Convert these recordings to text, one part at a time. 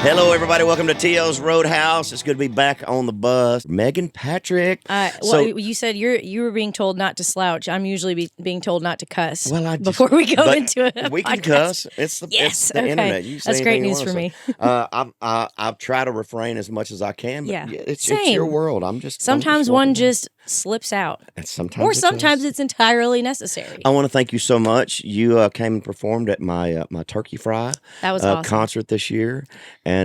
Hello, everybody. Welcome to T.O.'s Roadhouse. It's good to be back on the bus. Meghan Patrick. You said you were being told not to slouch. I'm usually being told not to cuss. Well, before we go into it, we can cuss. It's the internet. You can say That's great anything news you for me. I've tried to refrain as much as I can. But it's your world. Sometimes one just slips out, and sometimes it's entirely necessary. I want to thank you so much. You came and performed at my Turkey Fry that was awesome. Concert this year, and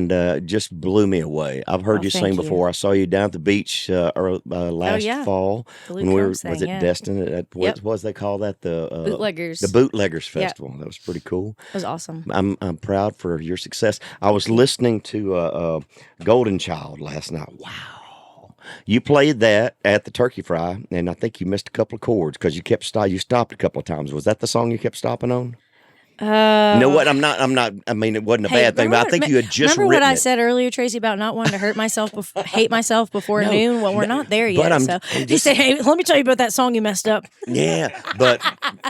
just blew me away. I've heard you sing before. I saw you down at the beach last fall when we were. Was it Destin? What was they call that? The Bootleggers. The Bootleggers Festival. That was pretty cool. It was awesome. I'm proud for your success. I was listening to Golden Child last night. Wow. You played that at the Turkey Fry, and I think you missed a couple of chords because you stopped a couple of times. Was that the song you kept stopping on? No, what? I'm not. I mean, it wasn't a bad thing, but I think you had just remember what I it. said earlier, Tracy, about not wanting to hurt myself, hate myself before noon. Well, we're not there yet. He said, "Hey, let me tell you about that song you messed up." Yeah, but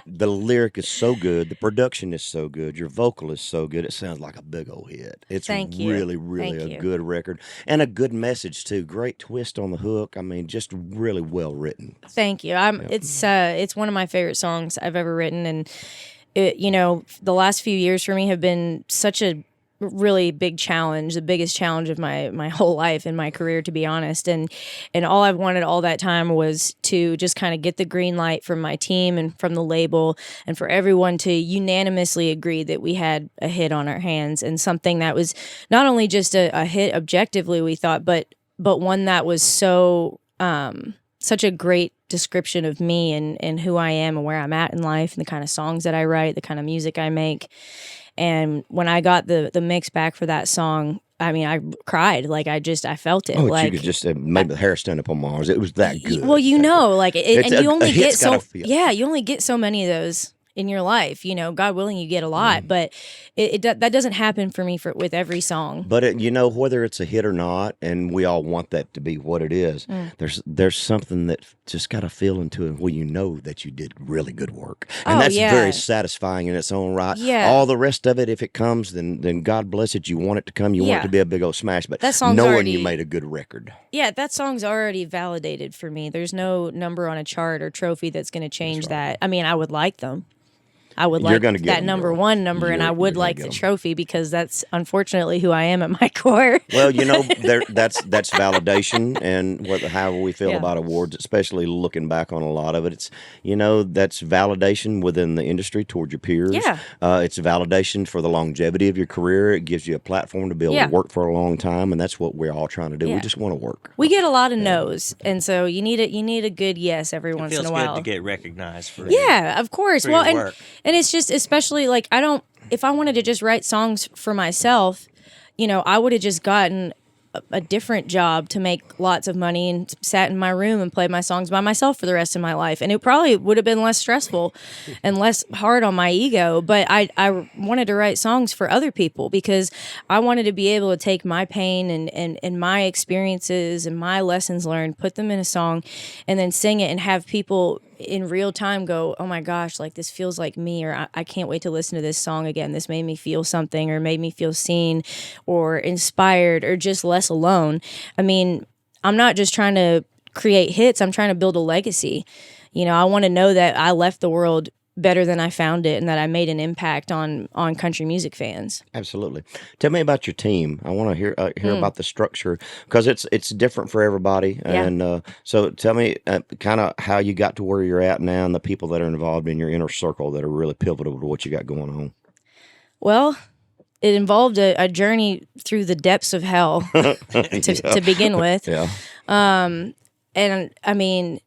the lyric is so good, the production is so good, your vocal is so good. It sounds like a big old hit. It's really a good record and a good message too. Great twist on the hook. I mean, just really well written. Thank you. It's one of my favorite songs I've ever written, and. The last few years for me have been such a really big challenge, the biggest challenge of my whole life and my career, to be honest. And all I've wanted all that time was to just kind of get the green light from my team and from the label and for everyone to unanimously agree that we had a hit on our hands and something that was not only just a hit objectively, we thought, but one that was so such a great description of me and who I am and where I'm at in life and the kind of songs that I write, the kind of music I make. And when I got the mix back for that song, I mean, I cried. Like, I felt it. Oh, like, you could just made the hair stand up on Mars. It was that good. Well, you only get you only get so many of those in your life, God willing, you get a lot, but that doesn't happen for me with every song. But whether it's a hit or not, and we all want that to be what it is. There's something that just got a feel into it where you know that you did really good work, and that's very satisfying in its own right. Yeah. All the rest of it, if it comes, then God bless it. You want it to come. You want it to be a big old smash. But that song's knowing you made a good record. Yeah, that song's already validated for me. There's no number on a chart or trophy that's going to change that. I mean, I would like them. I would like that number one number, and I would like the trophy because that's unfortunately who I am at my core. Well, that's validation, and however we feel about awards, especially looking back on a lot of it, it's that's validation within the industry toward your peers. Yeah, it's validation for the longevity of your career. It gives you a platform to be able to work for a long time, and that's what we're all trying to do. We just want to work. We get a lot of no's, and so you need a good yes every once in a while. It feels good to get recognized for of course. For your work. And it's just, especially like, if I wanted to just write songs for myself, I would have just gotten a different job to make lots of money and sat in my room and played my songs by myself for the rest of my life. And it probably would have been less stressful and less hard on my ego. But I wanted to write songs for other people because I wanted to be able to take my pain and my experiences and my lessons learned, put them in a song, and then sing it and have people in real time go, oh my gosh, like this feels like me, or I can't wait to listen to this song again. This made me feel something, or made me feel seen or inspired or just less alone. I mean, I'm not just trying to create hits. I'm trying to build a legacy. I want to know that I left the world better than I found it and that I made an impact on country music fans. Absolutely. Tell me about your team. I want to hear about the structure because it's different for everybody. Yeah. And so tell me kind of how you got to where you're at now and the people that are involved in your inner circle that are really pivotal to what you got going on. Well, it involved a journey through the depths of hell to begin with. Yeah. And I mean,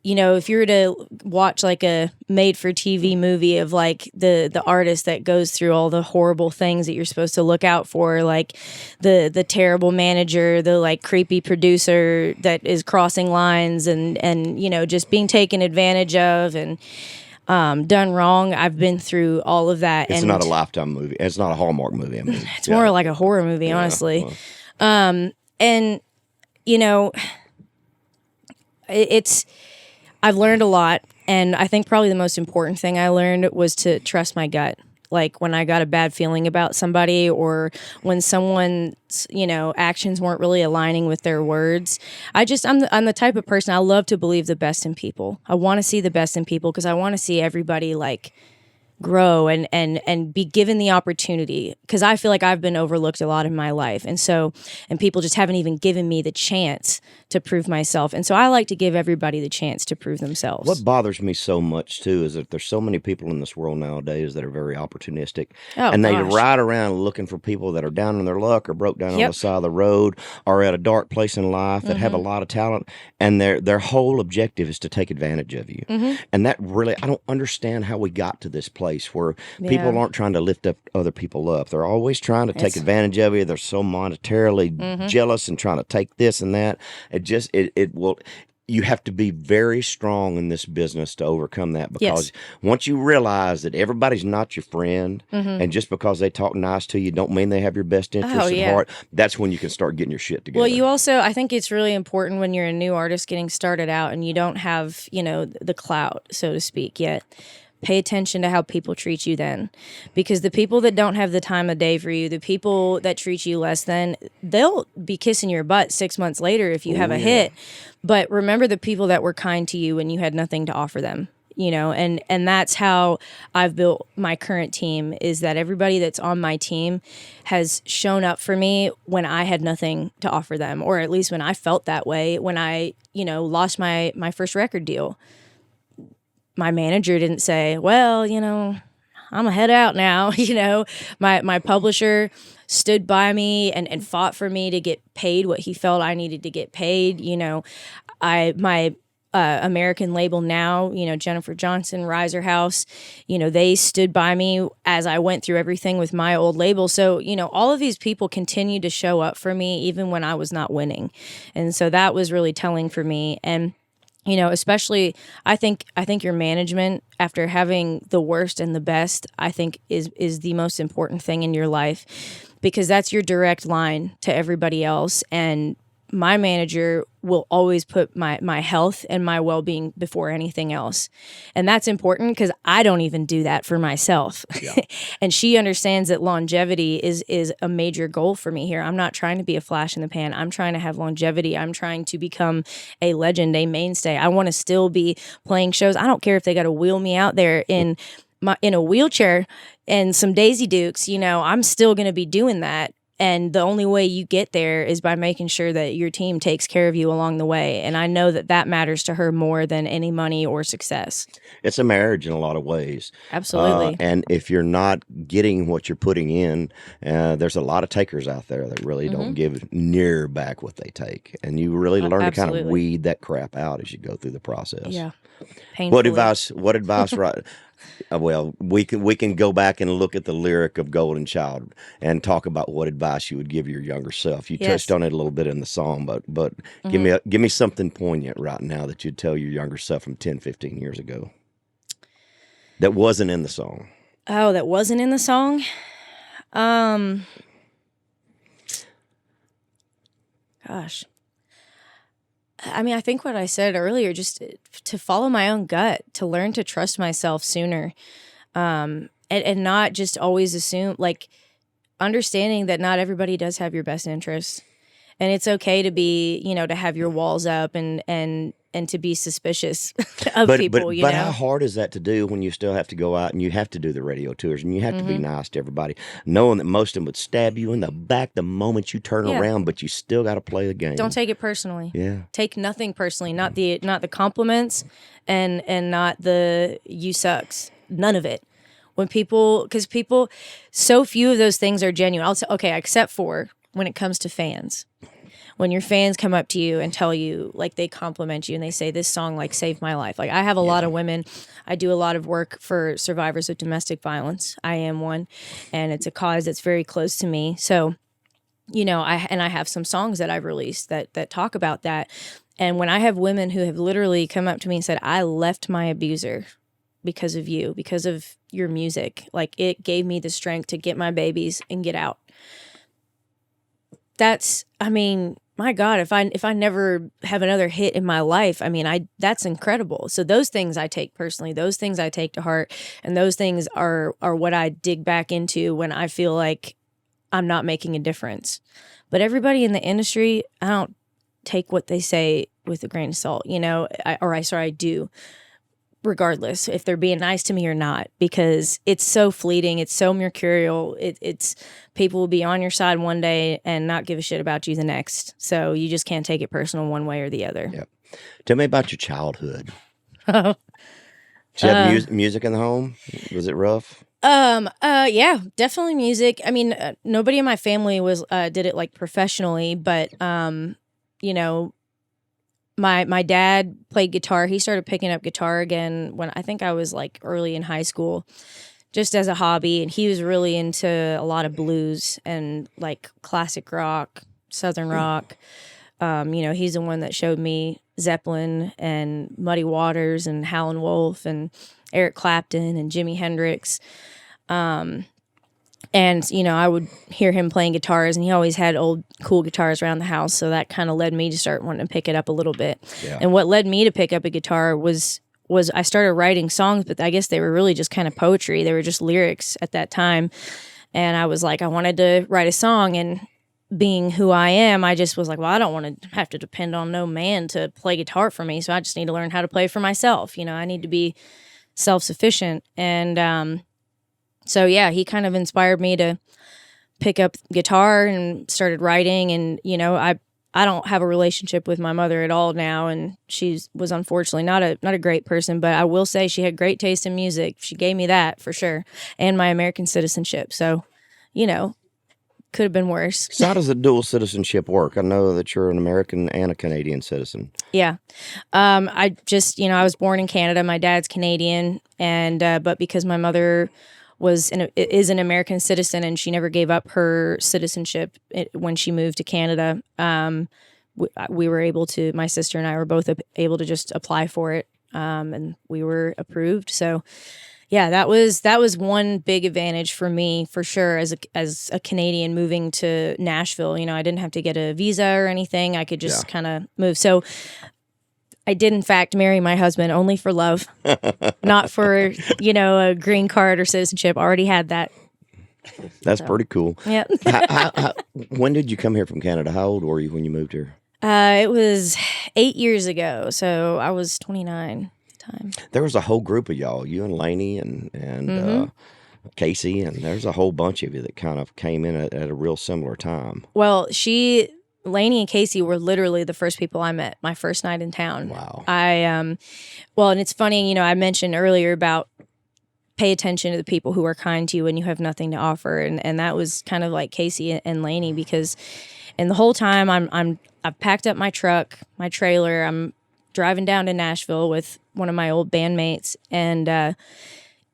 if you were to watch like a made-for-TV movie of like the artist that goes through all the horrible things that you're supposed to look out for, like the terrible manager, the like creepy producer that is crossing lines and just being taken advantage of and done wrong. I've been through all of that. It's not a Lifetime movie. It's not a Hallmark movie. I mean, it's more like a horror movie, honestly. Well. I've learned a lot, and I think probably the most important thing I learned was to trust my gut. like when I got a bad feeling about somebody, or when someone's, actions weren't really aligning with their words. I'm the type of person, I love to believe the best in people. I want to see the best in people because I want to see everybody like grow and be given the opportunity, because I feel like I've been overlooked a lot in my life, and people just haven't even given me the chance to prove myself, and so I like to give everybody the chance to prove themselves. What bothers me so much too is that there's so many people in this world nowadays that are very opportunistic, and they Gosh. ride around looking for people that are down on their luck or broke down on the side of the road or at a dark place in life that have a lot of talent, and their whole objective is to take advantage of you. And that really, I don't understand how we got to this place where people aren't trying to lift up other people up. They're always trying to take advantage of you. They're so monetarily jealous and trying to take this and that. It will. You have to be very strong in this business to overcome that, because once you realize that everybody's not your friend, and just because they talk nice to you don't mean they have your best interest at heart, that's when you can start getting your shit together. Well, you also, I think it's really important when you're a new artist getting started out and you don't have, the clout, so to speak, yet. Pay attention to how people treat you then, because the people that don't have the time of day for you, the people that treat you less than, they'll be kissing your butt 6 months later if you have a hit. But remember the people that were kind to you when you had nothing to offer them, and that's how I've built my current team, is that everybody that's on my team has shown up for me when I had nothing to offer them, or at least when I felt that way, when I, lost my first record deal. My manager didn't say, well, I'm gonna head out now. My publisher stood by me and fought for me to get paid what he felt I needed to get paid. My American label now, Jennifer Johnson, Riser House, they stood by me as I went through everything with my old label. So, all of these people continued to show up for me even when I was not winning. And so that was really telling for me. And especially I think your management, after having the worst and the best, I think is the most important thing in your life, because that's your direct line to everybody else. And my manager will always put my health and my well-being before anything else. And that's important because I don't even do that for myself. Yeah. And she understands that longevity is a major goal for me here. I'm not trying to be a flash in the pan. I'm trying to have longevity. I'm trying to become a legend, a mainstay. I want to still be playing shows. I don't care if they got to wheel me out there in a wheelchair and some Daisy Dukes. I'm still going to be doing that. And the only way you get there is by making sure that your team takes care of you along the way. And I know that matters to her more than any money or success. It's a marriage in a lot of ways. Absolutely. And if you're not getting what you're putting in, there's a lot of takers out there that really don't give near back what they take. And you really learn to kind of weed that crap out as you go through the process. Yeah. Painfully. What advice, right? Well, we can go back and look at the lyric of Golden Child and talk about what advice you would give your younger self. You touched on it a little bit in the song, but give me something poignant right now that you'd tell your younger self from 10, 15 years ago that wasn't in the song. Oh, that wasn't in the song? Gosh. I mean, I think what I said earlier, just to follow my own gut, to learn to trust myself sooner, and not just always assume, like, understanding that not everybody does have your best interests. And it's okay to be, to have your walls up and to be suspicious of people, But how hard is that to do when you still have to go out and you have to do the radio tours and you have to be nice to everybody, knowing that most of them would stab you in the back the moment you turn around, but you still got to play the game. Don't take it personally. Yeah. Take nothing personally, not the compliments and not the you sucks. None of it. Because so few of those things are genuine. I'll say, okay, except for when it comes to fans. When your fans come up to you and tell you, like, they compliment you and they say, this song, like, saved my life. Like, I have a lot of women. I do a lot of work for survivors of domestic violence. I am one. And it's a cause that's very close to me. So, I have some songs that I've released that talk about that. And when I have women who have literally come up to me and said, I left my abuser because of you, because of your music. Like, it gave me the strength to get my babies and get out. That's, my God, if I never have another hit in my life, I mean, that's incredible. So those things I take personally, those things I take to heart, and those things are what I dig back into when I feel like I'm not making a difference. But everybody in the industry, I don't take what they say with a grain of salt, I do, regardless if they're being nice to me or not, because it's so fleeting, it's so mercurial. It's people will be on your side one day and not give a shit about you the next. So you just can't take it personal one way or the other. Yep. Tell me about your childhood. Did you have music in the home? Was it rough? Yeah, definitely music. I mean, nobody in my family was did it like professionally, but you know, my dad played guitar. He started picking up guitar again when I think I was like early in high school, just as a hobby, and he was really into a lot of blues and like classic rock, southern rock. He's the one that showed me Zeppelin and Muddy Waters and Howlin' Wolf and Eric Clapton and Jimi Hendrix. I would hear him playing guitars, and he always had old cool guitars around the house. So that kind of led me to start wanting to pick it up a little bit. Yeah. And what led me to pick up a guitar was I started writing songs, but I guess they were really just kind of poetry. They were just lyrics at that time. And I was like, I wanted to write a song, and being who I am, I just was like, well, I don't want to have to depend on no man to play guitar for me. So I just need to learn how to play for myself. I need to be self-sufficient. And so, yeah, he kind of inspired me to pick up guitar and started writing. And, I don't have a relationship with my mother at all now. And she was unfortunately not a great person. But I will say she had great taste in music. She gave me that for sure. And my American citizenship. So, could have been worse. So how does the dual citizenship work? I know that you're an American and a Canadian citizen. Yeah. I was born in Canada. My dad's Canadian. And but because my mother is an American citizen, and she never gave up her citizenship when she moved to Canada. We were able to. My sister and I were both able to just apply for it, and we were approved. So, yeah, that was one big advantage for me for sure as a Canadian moving to Nashville. I didn't have to get a visa or anything. I could just kind of move. So I did, in fact, marry my husband only for love, not for, a green card or citizenship. Already had that. That's pretty cool. Yeah. When did you come here from Canada? How old were you when you moved here? It was 8 years ago. So I was 29 at the time. There was a whole group of y'all, you and Lainey and Casey, and there's a whole bunch of you that kind of came in at a real similar time. Well, Lainey and Casey were literally the first people I met my first night in town. Wow. And it's funny, I mentioned earlier about pay attention to the people who are kind to you when you have nothing to offer. And that was kind of like Casey and Lainey, because the whole time I've packed up my truck, my trailer, I'm driving down to Nashville with one of my old bandmates, and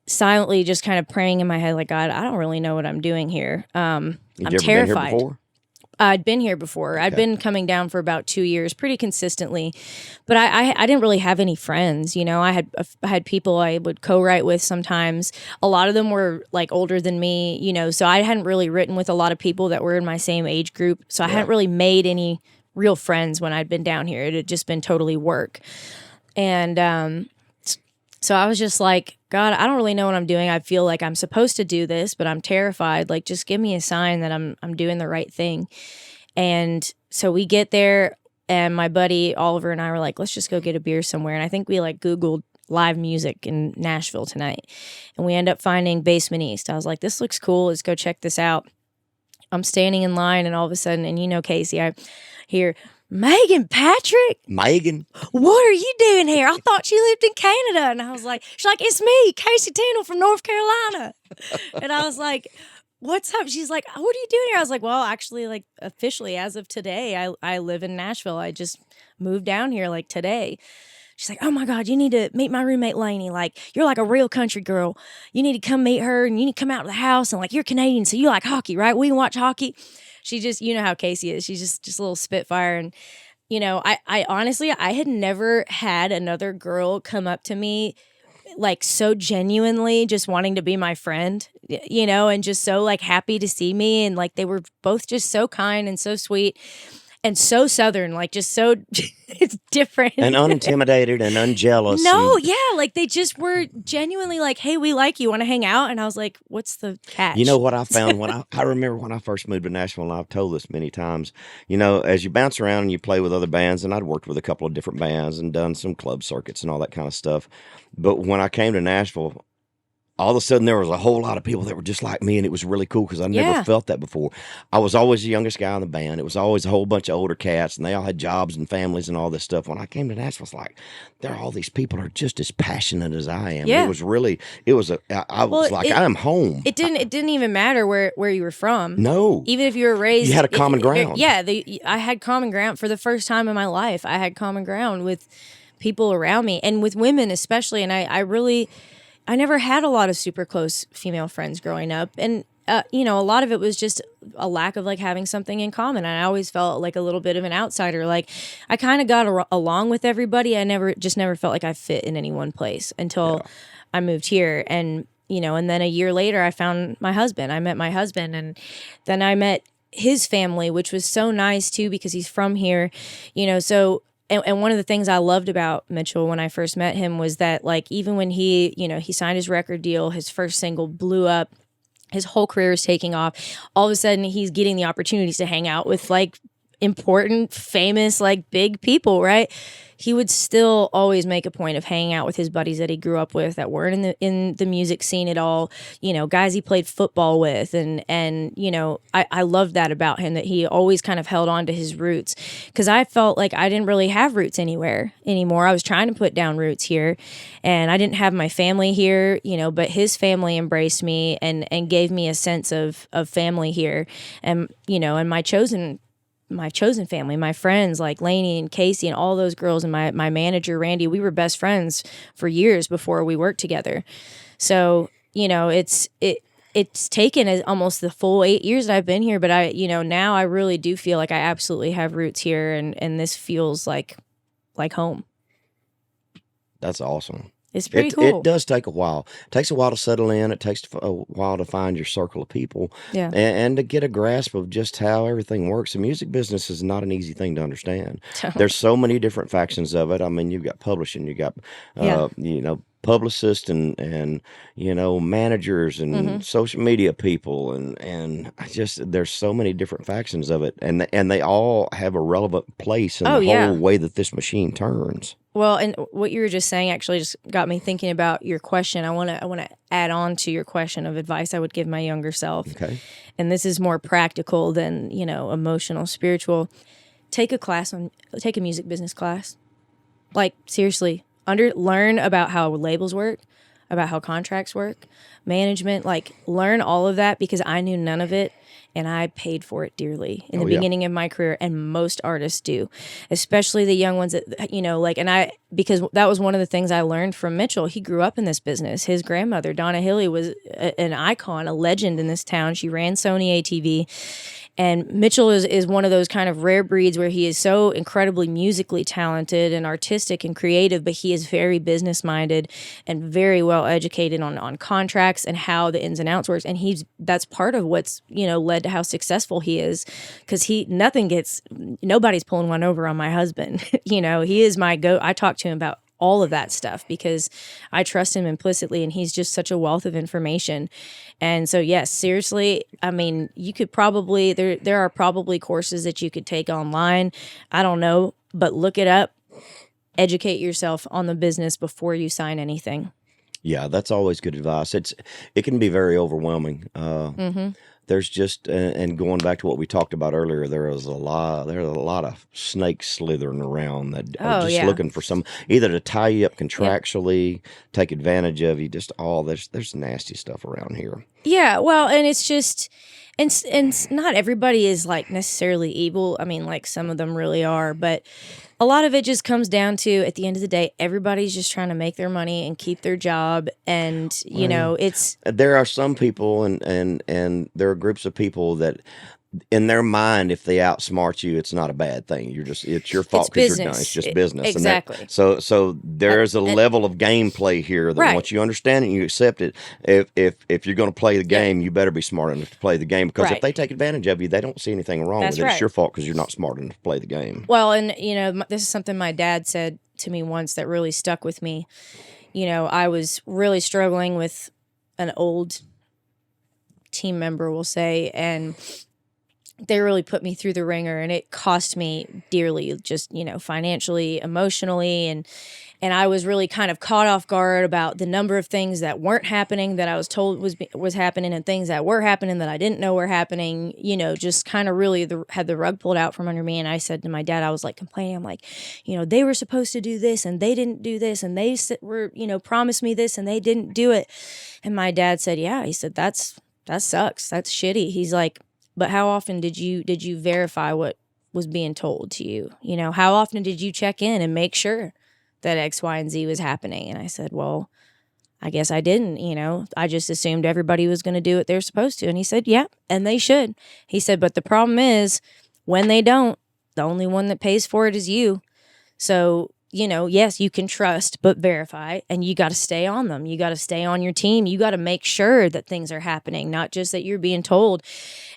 silently just kind of praying in my head, like, God, I don't really know what I'm doing here. I'm terrified. Been here before? I'd been here before. Okay. I'd been coming down for about 2 years, pretty consistently, but I didn't really have any friends. I had people I would co-write with sometimes. A lot of them were like older than me, so I hadn't really written with a lot of people that were in my same age group. So I hadn't really made any real friends when I'd been down here. It had just been totally work. And so I was just like, God, I don't really know what I'm doing. I feel like I'm supposed to do this, but I'm terrified. Like, just give me a sign that I'm doing the right thing. And so we get there, and my buddy Oliver and I were like, let's just go get a beer somewhere. And I think we like Googled live music in Nashville tonight, and we end up finding Basement East. I was like, this looks cool. Let's go check this out. I'm standing in line, and all of a sudden, and Casey, I hear, Meghan Patrick? Meghan? What are you doing here? I thought you lived in Canada. And I was like, she's like, it's me, Casey Tindall from North Carolina. And I was like, what's up? She's like, what are you doing here? I was like, well, actually, like, officially, as of today, I live in Nashville. I just moved down here, like, today. She's like, oh, my God, you need to meet my roommate, Lainey. Like, you're like a real country girl. You need to come meet her, and you need to come out to the house. And, like, you're Canadian, so you like hockey, right? We can watch hockey. She just, how Casey is. She's just a little spitfire. And, I honestly, I had never had another girl come up to me like so genuinely just wanting to be my friend, and just so like happy to see me. And like they were both just so kind and so sweet. and so Southern, like just so it's different and unintimidated and unjealous. No, and, yeah, like they just were genuinely like, "Hey, we like you, want to hang out?" And I was like, "What's the catch?" You know what I found when I remember when I first moved to Nashville, and I've told this many times. As you bounce around and you play with other bands, and I'd worked with a couple of different bands and done some club circuits and all that kind of stuff. But when I came to Nashville, all of a sudden there was a whole lot of people that were just like me, and it was really cool because I never Yeah. felt that before. I was always the youngest guy in the band. It was always a whole bunch of older cats, and they all had jobs and families and all this stuff. When I came to Nashville, it's like there are all these people are just as passionate as I am. Yeah. It was really, I was like, I am home. It didn't even matter where you were from. No, Even if you were raised, you had a common ground. Yeah, I had common ground for the first time in my life. I had common ground with people around me and with women especially. And I never had a lot of super close female friends growing up. And, a lot of it was just a lack of like having something in common. And I always felt like a little bit of an outsider. Like I kind of got along with everybody. I never felt like I fit in any one place until I moved here. And, and then a year later I found my husband. I met my husband, and then I met his family, which was so nice too, because he's from here, so. And one of the things I loved about Mitchell when I first met him was that, like, even when he signed his record deal, his first single blew up, his whole career is taking off. All of a sudden, he's getting the opportunities to hang out with, like, important, famous, like, big people, right? He would still always make a point of hanging out with his buddies that he grew up with that weren't in the music scene at all, guys he played football with. And I loved that about him, that he always kind of held on to his roots, because I felt like I didn't really have roots anywhere anymore. I was trying to put down roots here, and I didn't have my family here, but his family embraced me and gave me a sense of family here. And, and my chosen family, my friends like Lainey and Casey and all those girls, and my manager, Randy, we were best friends for years before we worked together. So, it's taken almost the full 8 years that I've been here, but now I really do feel like I absolutely have roots here, and this feels like home. That's awesome. It's pretty cool. It does take a while. It takes a while to settle in. It takes a while to find your circle of people, and to get a grasp of just how everything works. The music business is not an easy thing to understand. There's so many different factions of it. I mean, you've got publishing, you got publicists and managers and social media people, and there's so many different factions of it, and they all have a relevant place in the whole way that this machine turns. Well, and what you were just saying actually just got me thinking about your question. I want to add on to your question of advice I would give my younger self. Okay. And this is more practical than, emotional, spiritual. Take a music business class. Like, seriously, learn about how labels work, about how contracts work, management, like learn all of that, because I knew none of it. And I paid for it dearly in the beginning of my career, and most artists do, especially the young ones that, because that was one of the things I learned from Mitchell. He grew up in this business. His grandmother, Donna Hilly, was an icon, a legend in this town. She ran Sony ATV. And Mitchell is one of those kind of rare breeds where he is so incredibly musically talented and artistic and creative, but he is very business minded and very well educated on contracts and how the ins and outs works. And that's part of what's led to how successful he is, because nobody's pulling one over on my husband. He is my go. I talk to him about all of that stuff because I trust him implicitly, and he's just such a wealth of information. And so, yes, seriously, I mean, you could probably, there are probably courses that you could take online. I don't know, but look it up, educate yourself on the business before you sign anything. Yeah, that's always good advice. It can be very overwhelming. There's just, and going back to what we talked about earlier, there's a lot of snakes slithering around that are just looking for either to tie you up contractually, take advantage of you. There's nasty stuff around here. Yeah, well, and it's just, and not everybody is like necessarily evil. I mean, like some of them really are, but a lot of it just comes down to, at the end of the day, everybody's just trying to make their money and keep their job. And, it's... There are some people and there are groups of people that in their mind, if they outsmart you, it's not a bad thing. It's your fault because you're done. It's just business. Exactly. So there's a level of gameplay here that once you understand it and you accept it, if you're going to play the game, you better be smart enough to play the game, because if they take advantage of you, they don't see anything wrong with it. It's your fault because you're not smart enough to play the game. Well, and this is something my dad said to me once that really stuck with me. I was really struggling with an old team member, we'll say, and they really put me through the ringer, and it cost me dearly, just, financially, emotionally. And I was really kind of caught off guard about the number of things that weren't happening that I was told was happening, and things that were happening that I didn't know were happening, just kind of really had the rug pulled out from under me. And I said to my dad, I was like complaining, I'm like, they were supposed to do this and they didn't do this, and they were, promised me this and they didn't do it. And my dad said, yeah, he said, that sucks. That's shitty. He's like, but how often did you verify what was being told to you? How often did you check in and make sure that X, Y, and Z was happening? And I said, well, I guess I didn't, I just assumed everybody was going to do what they're supposed to. And he said, yeah, and they should. He said, but the problem is when they don't, the only one that pays for it is you. So, yes, you can trust, but verify, and you got to stay on them. You got to stay on your team. You got to make sure that things are happening, not just that you're being told.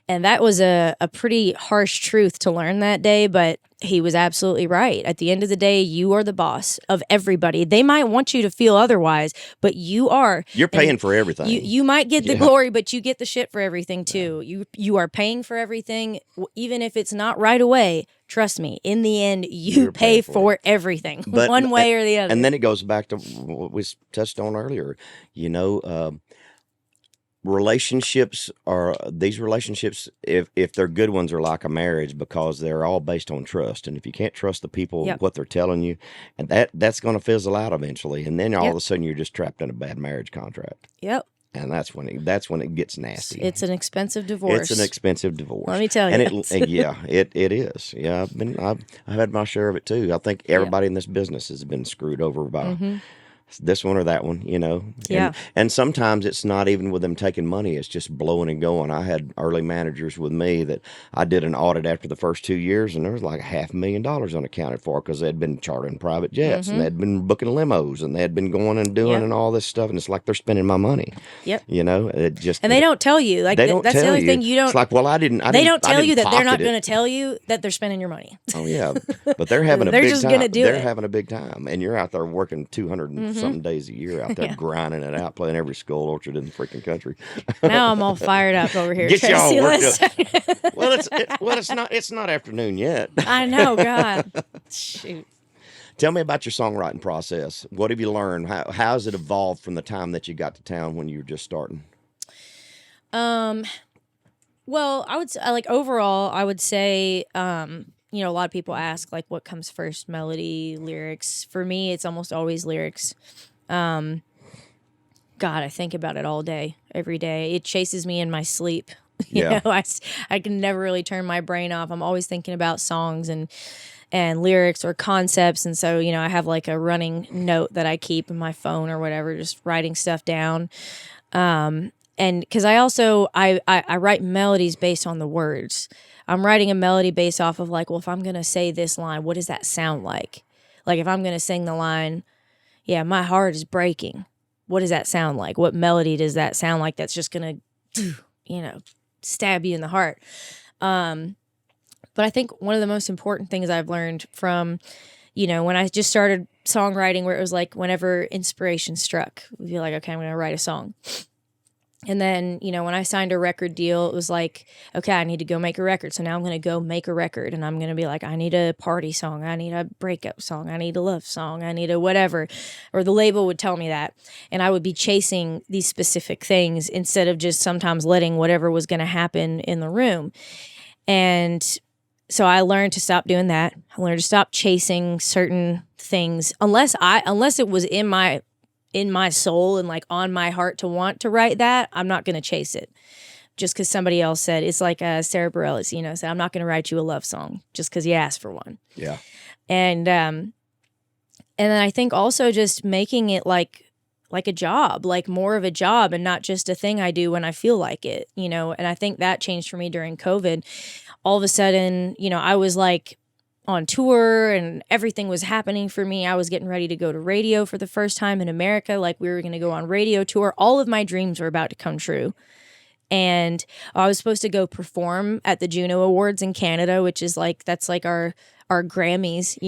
And that was a pretty harsh truth to learn that day, but he was absolutely right. At the end of the day, you are the boss of everybody. They might want you to feel otherwise, but you are. You're paying for everything. You might get the glory, but you get the shit for everything too. You are paying for everything, even if it's not right away. Trust me, in the end, you pay for everything, one way or the other. And then it goes back to what we touched on earlier. Relationships, if they're good ones, are like a marriage, because they're all based on trust. And if you can't trust the people, what they're telling you, and that's going to fizzle out eventually. And then all of a sudden you're just trapped in a bad marriage contract. Yep. And that's when it gets nasty. It's an expensive divorce. It's an expensive divorce. Let me tell you. And it is. Yeah, I've had my share of it too. I think everybody in this business has been screwed over by this one or that one, Yeah. And sometimes it's not even with them taking money. It's just blowing and going. I had early managers with me that I did an audit after the first 2 years, and there was like $500,000 unaccounted for, because they'd been chartering private jets and they'd been booking limos and they'd been going and doing and all this stuff. And it's like they're spending my money. Yep. It just, and they don't tell you. Like, that's the only thing you don't. It's like, well, they don't tell you that they're not going to tell you that they're spending your money. Oh yeah, but they're having a They're big just time. gonna do They're it. having a big time, and you're out there working 200 and something days a year out there grinding it out, playing every school orchard in the freaking country. Now I'm all fired up over here. Get Tracy, y'all worked up. It's not afternoon yet. I know, God. Shoot. Tell me about your songwriting process. What have you learned? How has it evolved from the time that you got to town when you were just starting? Well, I would say, overall, I would say, a lot of people ask, like, what comes first, melody, lyrics? For me, it's almost always lyrics. God, I think about it all day, every day. It chases me in my sleep. I can never really turn my brain off. I'm always thinking about songs and lyrics or concepts. And so, I have like a running note that I keep in my phone or whatever, just writing stuff down. And because I write melodies based on the words. I'm writing a melody based off of like, well, if I'm going to say this line, what does that sound like? Like if I'm going to sing the line, yeah, my heart is breaking. What does that sound like? What melody does that sound like that's just going to, stab you in the heart? But I think one of the most important things I've learned from, when I just started songwriting, where it was like whenever inspiration struck, we'd be like, okay, I'm going to write a song. And then, when I signed a record deal, it was like, okay, I need to go make a record. So now I'm going to go make a record, and I'm going to be like, I need a party song. I need a breakup song. I need a love song. I need a whatever. Or the label would tell me that. And I would be chasing these specific things instead of just sometimes letting whatever was going to happen in the room. And so I learned to stop doing that. I learned to stop chasing certain things unless it was in my soul and like on my heart to want to write that. I'm not going to chase it just because somebody else said. It's like Sarah Bareilles, said, I'm not going to write you a love song just because you asked for one. Yeah. And then I think also just making it like like a job, like more of a job and not just a thing I do when I feel like it, and I think that changed for me during COVID. All of a sudden, I was like on tour and everything was happening for me. I was getting ready to go to radio for the first time in America. Like we were going to go on radio tour. All of my dreams were about to come true. And I was supposed to go perform at the Juno Awards in Canada, which is like, that's like our Grammys,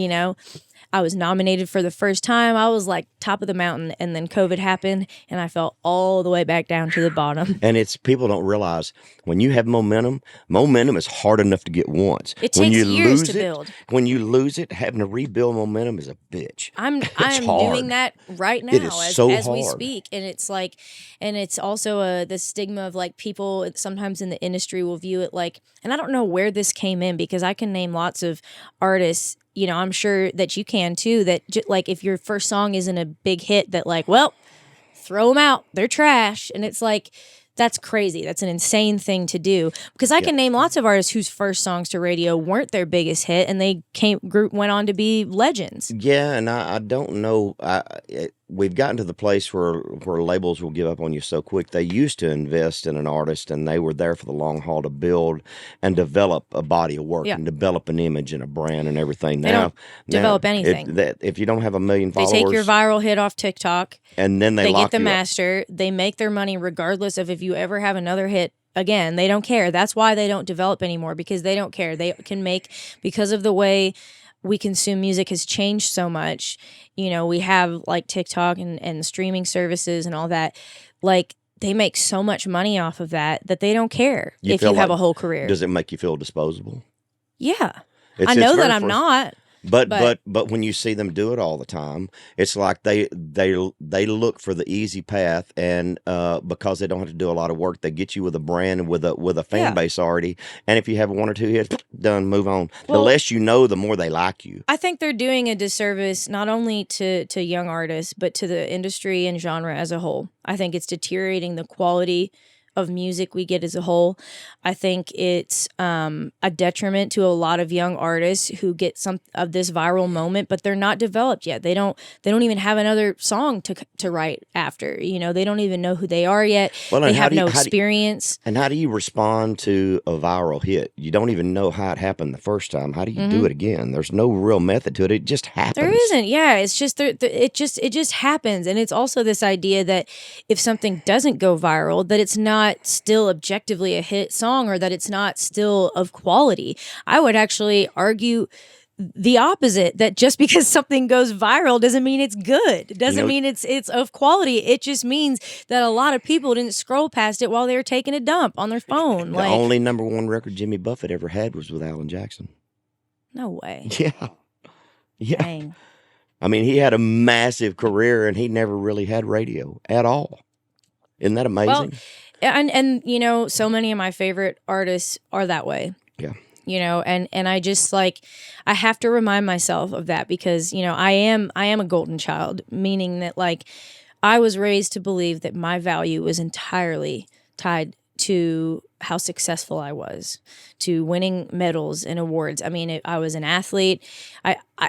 I was nominated for the first time. I was like top of the mountain, and then COVID happened and I fell all the way back down to the bottom. And it's people don't realize when you have momentum is hard enough to get once. It when takes you years lose to it, build. When you lose it, having to rebuild momentum is a bitch. I'm hard. doing that right now It is so as we hard. speak. And it's like, and it's also the stigma of like people sometimes in the industry will view it like, and I don't know where this came in because I can name lots of artists, I'm sure that you can too, that like if your first song isn't a big hit, that like, well, throw them out, they're trash. And it's like, that's crazy. That's an insane thing to do because I can name lots of artists whose first songs to radio weren't their biggest hit and they went on to be legends. Yeah, and I don't know. We've gotten to the place where labels will give up on you so quick. They used to invest in an artist and they were there for the long haul to build and develop a body of work and develop an image and a brand and everything. They don't develop anything. If you don't have 1 million followers. They take your viral hit off TikTok. And then they get the you master. They make their money regardless of if you ever have another hit again. They don't care. That's why they don't develop anymore, because they don't care. They can make, because of the way we consume music has changed so much. We have like TikTok and streaming services and all that. Like they make so much money off of that they don't care if you have a whole career. Does it make you feel disposable? Yeah. I know that I'm not. But when you see them do it all the time, it's like they look for the easy path, and because they don't have to do a lot of work, they get you with a brand and with a fan base already. And if you have 1 or 2 hits, done, move on. Well, the less you know, the more they like you. I think they're doing a disservice not only to young artists, but to the industry and genre as a whole. I think it's deteriorating the quality of music we get as a whole. I think it's a detriment to a lot of young artists who get some of this viral moment, but they're not developed yet. They don't even have another song to write after. They don't even know who they are yet. Well, they have no experience. And how do you respond to a viral hit? You don't even know how it happened the first time. How do you do it again? There's no real method to it. It just happens. There isn't. Yeah, it's just it just happens. And it's also this idea that if something doesn't go viral, that it's not still objectively a hit song, or that it's not still of quality. I would actually argue the opposite, that just because something goes viral doesn't mean it's good. It doesn't mean it's of quality. It just means that a lot of people didn't scroll past it while they were taking a dump on their phone. The only #1 record Jimmy Buffett ever had was with Alan Jackson. No way. Yeah. Dang. I mean, he had a massive career and he never really had radio at all. Isn't that amazing? Well, and so many of my favorite artists are that way. Yeah. And I just I have to remind myself of that because, I am a golden child, meaning that I was raised to believe that my value was entirely tied to how successful I was, to winning medals and awards. I mean, I was an athlete.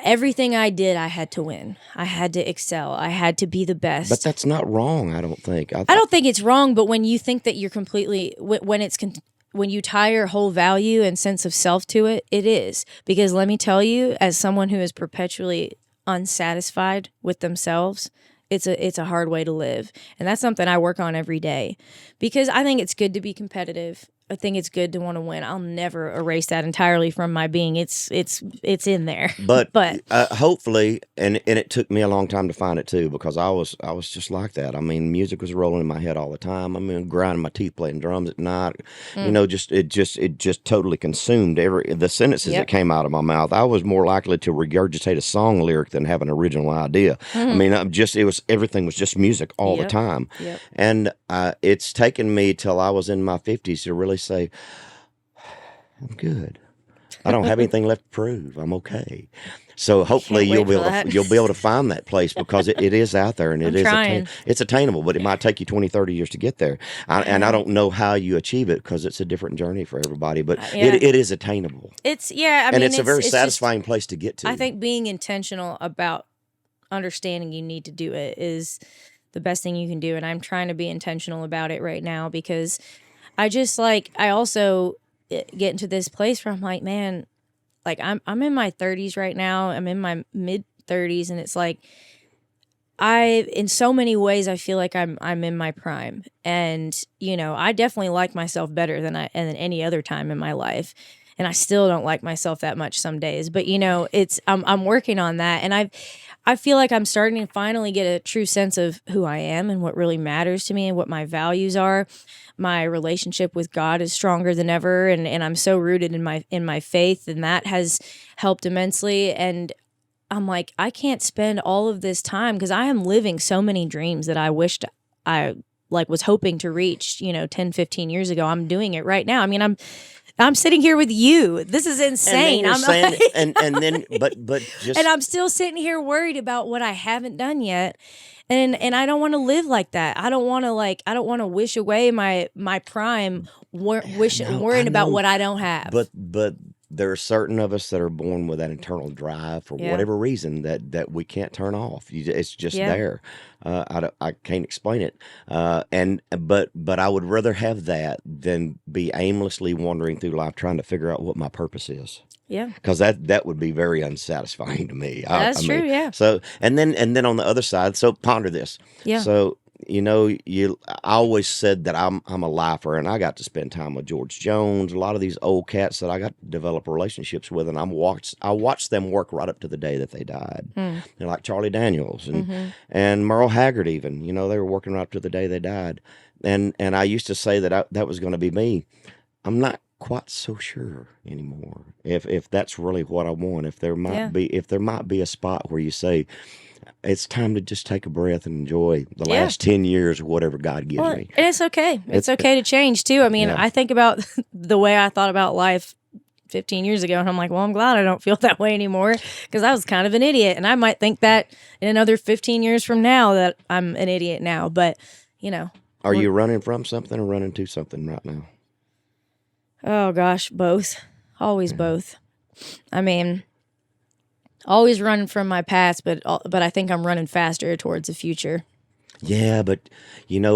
Everything I did, I had to win. I had to excel. I had to be the best. But that's not wrong, I don't think. I don't think it's wrong, but when you think that you're completely, when you tie your whole value and sense of self to it, it is. Because let me tell you, as someone who is perpetually unsatisfied with themselves, it's a hard way to live. And that's something I work on every day because I think it's good to be competitive. I think it's good to want to win. I'll never erase that entirely from my being. It's in there. But hopefully, and it took me a long time to find it too, because I was just like that. I mean, music was rolling in my head all the time. I mean, grinding my teeth playing drums at night. It just totally consumed the sentences that came out of my mouth. I was more likely to regurgitate a song lyric than have an original idea. I mean, everything was just music all the time. Yep. And it's taken me till I was in my 50s to really say, I'm good. I don't have anything left to prove. I'm okay. So hopefully you'll be able to find that place because it is out there and it's attainable, but it might take you 20, 30 years to get there. And I don't know how you achieve it because it's a different journey for everybody, but it is attainable. It's a very satisfying place to get to. I think being intentional about understanding you need to do it is the best thing you can do. And I'm trying to be intentional about it right now, because I also get into this place where I'm like, man, like I'm in my 30s right now. I'm in my mid 30s, and it's like in so many ways I feel like I'm in my prime. And I definitely like myself better than any other time in my life. And I still don't like myself that much some days. But it's I'm working on that, and I feel like I'm starting to finally get a true sense of who I am and what really matters to me and what my values are. My relationship with God is stronger than ever, and I'm so rooted in my faith, and that has helped immensely. And I'm like, I can't spend all of this time, because I am living so many dreams that I wished I was hoping to reach 10, 15 years ago. I'm doing it right now. I mean, I'm sitting here with you. This is insane. And then you're saying, and then but just, and I'm still sitting here worried about what I haven't done yet. And I don't want to live like that. I don't want to wish away my prime worrying about what I don't have. But there are certain of us that are born with that internal drive for whatever reason that we can't turn off. It's just there. I can't explain it. But I would rather have that than be aimlessly wandering through life trying to figure out what my purpose is. Yeah, because that would be very unsatisfying to me. That's true. Yeah. So and then on the other side, so ponder this. Yeah. So I always said that I'm a lifer, and I got to spend time with George Jones, a lot of these old cats that I got to develop relationships with, and I watched them work right up to the day that they died. They're like Charlie Daniels and Merle Haggard, even they were working right up to the day they died, and I used to say that that was going to be me. I'm not quite so sure anymore if that's really what I want. If there might be a spot where you say, it's time to just take a breath and enjoy the last 10 years of whatever God gives me. And it's okay. It's okay to change too. I mean, I think about the way I thought about life 15 years ago, and I'm like, well, I'm glad I don't feel that way anymore, because I was kind of an idiot. And I might think that in another 15 years from now that I'm an idiot now. But, Are you running from something or running to something right now? Oh, gosh, both. Always both. I mean, always running from my past, but I think I'm running faster towards the future. Yeah, but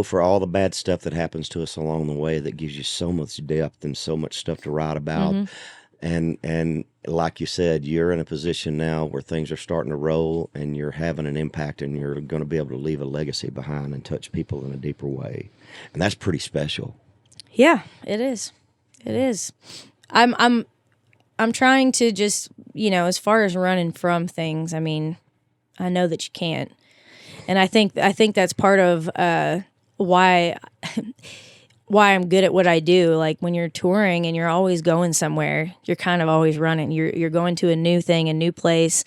for all the bad stuff that happens to us along the way, that gives you so much depth and so much stuff to write about. And like you said, you're in a position now where things are starting to roll, and you're having an impact, and you're going to be able to leave a legacy behind and touch people in a deeper way. And that's pretty special. Yeah, it is. It is. I'm trying to just, as far as running from things, I mean, I know that you can't. And I think that's part of why I'm good at what I do. Like, when you're touring and you're always going somewhere, you're kind of always running. You're going to a new thing, a new place,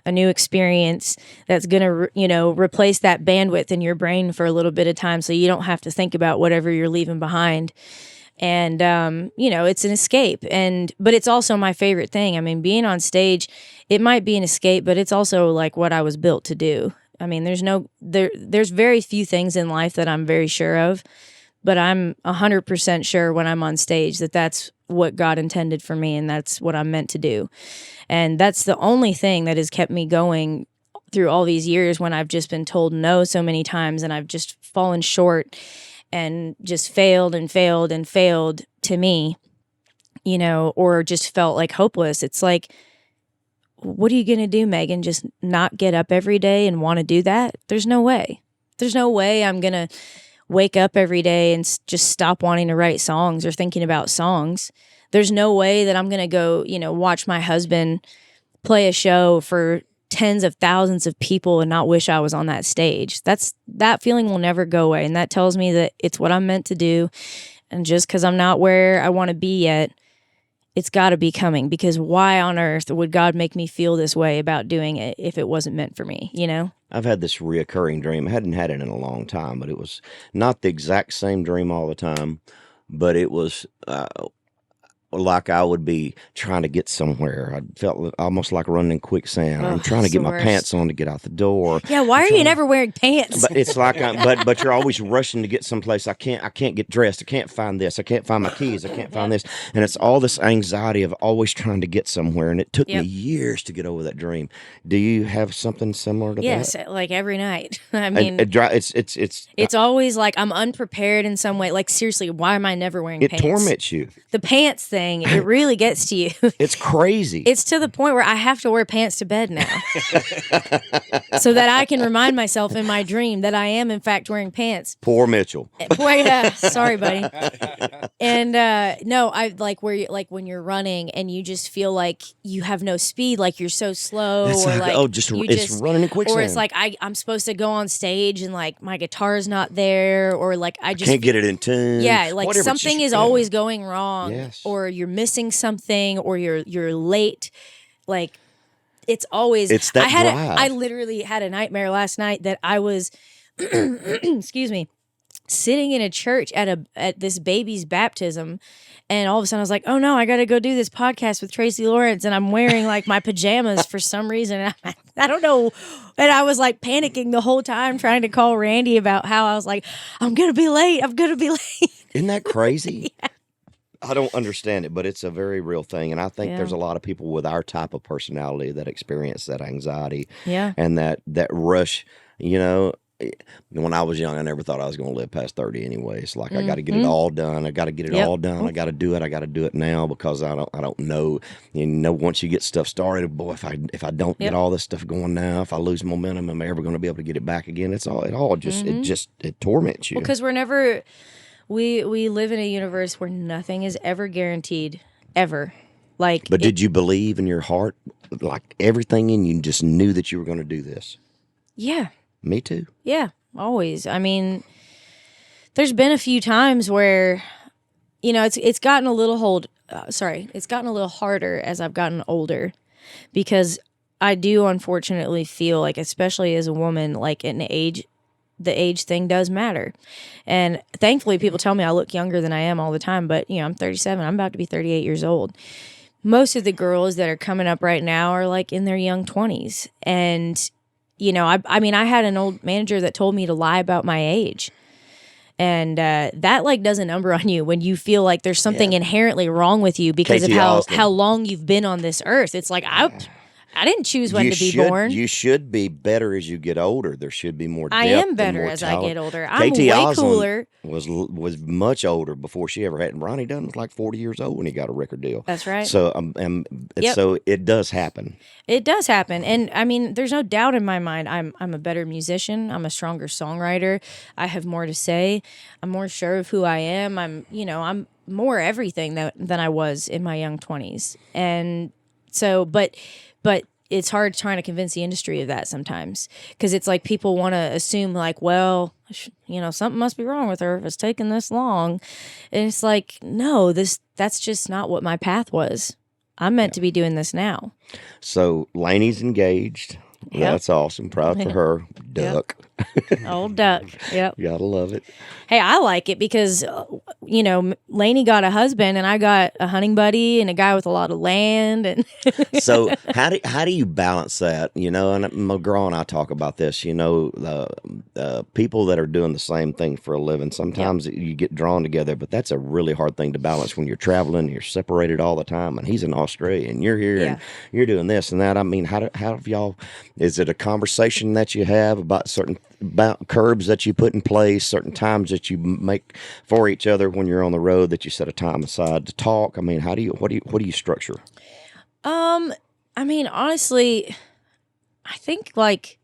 a new experience that's going to, replace that bandwidth in your brain for a little bit of time, so you don't have to think about whatever you're leaving behind. And, it's an escape, but it's also my favorite thing. I mean, being on stage, it might be an escape, but it's also like what I was built to do. I mean, there's very few things in life that I'm very sure of, but I'm 100% sure when I'm on stage that that's what God intended for me, and that's what I'm meant to do. And that's the only thing that has kept me going through all these years, when I've just been told no so many times, and I've just fallen short and just failed and failed and failed to me, or just felt like hopeless. It's like, what are you going to do, Meghan? Just not get up every day and want to do that? There's no way. There's no way I'm going to wake up every day and just stop wanting to write songs or thinking about songs. There's no way that I'm going to go, watch my husband play a show for tens of thousands of people and not wish I was on that stage. That feeling will never go away. And that tells me that it's what I'm meant to do. And just because I'm not where I want to be yet, it's got to be coming, because why on earth would God make me feel this way about doing it if it wasn't meant for me, I've had this reoccurring dream. I hadn't had it in a long time, but it was not the exact same dream all the time, but it was, like I would be trying to get somewhere. I felt almost like running in quicksand. I'm trying to it's get the my worst. pants on to get out the door. Yeah, why are you never wearing pants? But it's like, but you're always rushing to get someplace. I can't get dressed. I can't find this. I can't find my keys. I can't find this. And it's all this anxiety of always trying to get somewhere. And it took me years to get over that dream. Do you have something similar to that? Yes, like every night. I And mean, it's always like I'm unprepared in some way. Like seriously, why am I never wearing it pants? torments you. The pants thing, it really gets to you. It's crazy. It's to the point where I have to wear pants to bed now. So that I can remind myself in my dream that I am in fact wearing pants. Poor Mitchell. Boy, sorry, buddy. And no, I like where you like when you're running and you just feel like you have no speed, like you're so slow, It's or like, like oh, it's running in quicksand. or it's like I'm supposed to go on stage and like my guitar's not there, or like I just can't get it in tune. yeah, like Whatever, something just- is always going wrong, Yes. or you're missing something, or you're late. Like it's always. It's that drive. I literally had a nightmare last night that I was, excuse me, sitting in a church at this baby's baptism, and all of a sudden I was like, oh no, I got to go do this podcast with Tracy Lawrence, and I'm wearing like my pajamas for some reason. I don't know. And I was like panicking the whole time trying to call Randy about how I was like, I'm going to be late. I'm going to be late. Isn't that crazy? Yeah. I don't understand it, but it's a very real thing. And I think Yeah. there's a lot of people with our type of personality that experience that anxiety Yeah. and that rush. You know, when I was young, I never thought I was going to live past 30 anyway. It's like, I got to get it all done. I got to get it all done. I got to do it. I got to do it now because I don't know. You know, once you get stuff started, boy, if I don't get all this stuff going now, if I lose momentum, am I ever going to be able to get it back again? It torments you. Well, because we're never, we live in a universe where nothing is ever guaranteed, ever. Like, But did you believe in your heart, like everything in you just knew that you were going to do this? Yeah. Me too. Yeah, always. I mean, there's been a few times where, you know, it's gotten a little it's gotten a little harder as I've gotten older, because I do unfortunately feel like, especially as a woman, like the age thing does matter. And thankfully people tell me I look younger than I am all the time, but you know, I'm 37, I'm about to be 38 years old. Most of the girls that are coming up right now are like in their young 20s. And you know, I mean, I had an old manager that told me to lie about my age. And that like does a number on you when you feel like there's something inherently wrong with you because Katie of Osmond. how long you've been on this earth. It's like, I didn't choose when to be born. You should be better as you get older. There should be more depth. I am and better more as talent. I get older. I'm Katie way Osmond cooler. was much older before she ever had. And Ronnie Dunn was like 40 years old when he got a record deal. That's right. So so it does happen. It does happen. And I mean, there's no doubt in my mind I'm a better musician. I'm a stronger songwriter. I have more to say. I'm more sure of who I am. I'm more everything than I was in my young 20s. And so, but it's hard trying to convince the industry of that sometimes, because it's like people want to assume like, well, you know, something must be wrong with her if it's taking this long. And it's like, no, that's just not what my path was. I'm meant to be doing this now. So Lainey's engaged. Yep. That's awesome. Proud for her. Duck. Old duck. Yep. Gotta love it. Hey, I like it because, you know, Lainey got a husband and I got a hunting buddy and a guy with a lot of land. And So how do you balance that? You know, and McGraw and I talk about this. You know, the people that are doing the same thing for a living, sometimes you get drawn together, but that's a really hard thing to balance when you're traveling, and you're separated all the time, and he's in Australia and you're here and you're doing this and that. I mean, how have y'all? Is it a conversation that you have about curbs that you put in place, certain times that you make for each other when you're on the road, that you set a time aside to talk? I mean, what do you structure? I mean, honestly, I think like,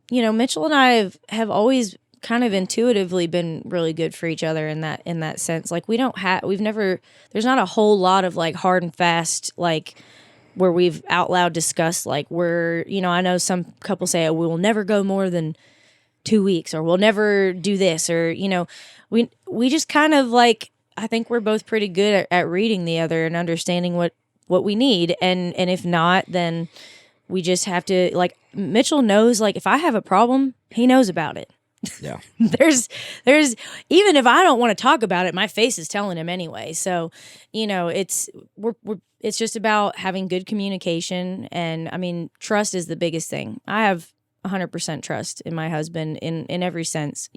you know, Mitchell and I have always kind of intuitively been really good for each other in that sense. Like there's not a whole lot of like hard and fast, like where we've out loud discussed, like you know, I know some couples say, oh, we'll never go more than 2 weeks, or we'll never do this, or, you know, we just kind of like, I think we're both pretty good at reading the other and understanding what we need. And if not, then we just have to, like, Mitchell knows, like, if I have a problem, he knows about it. Yeah. there's even if I don't want to talk about it, my face is telling him anyway. So, it's it's just about having good communication, and I mean, trust is the biggest thing. I have 100% trust in my husband in every sense,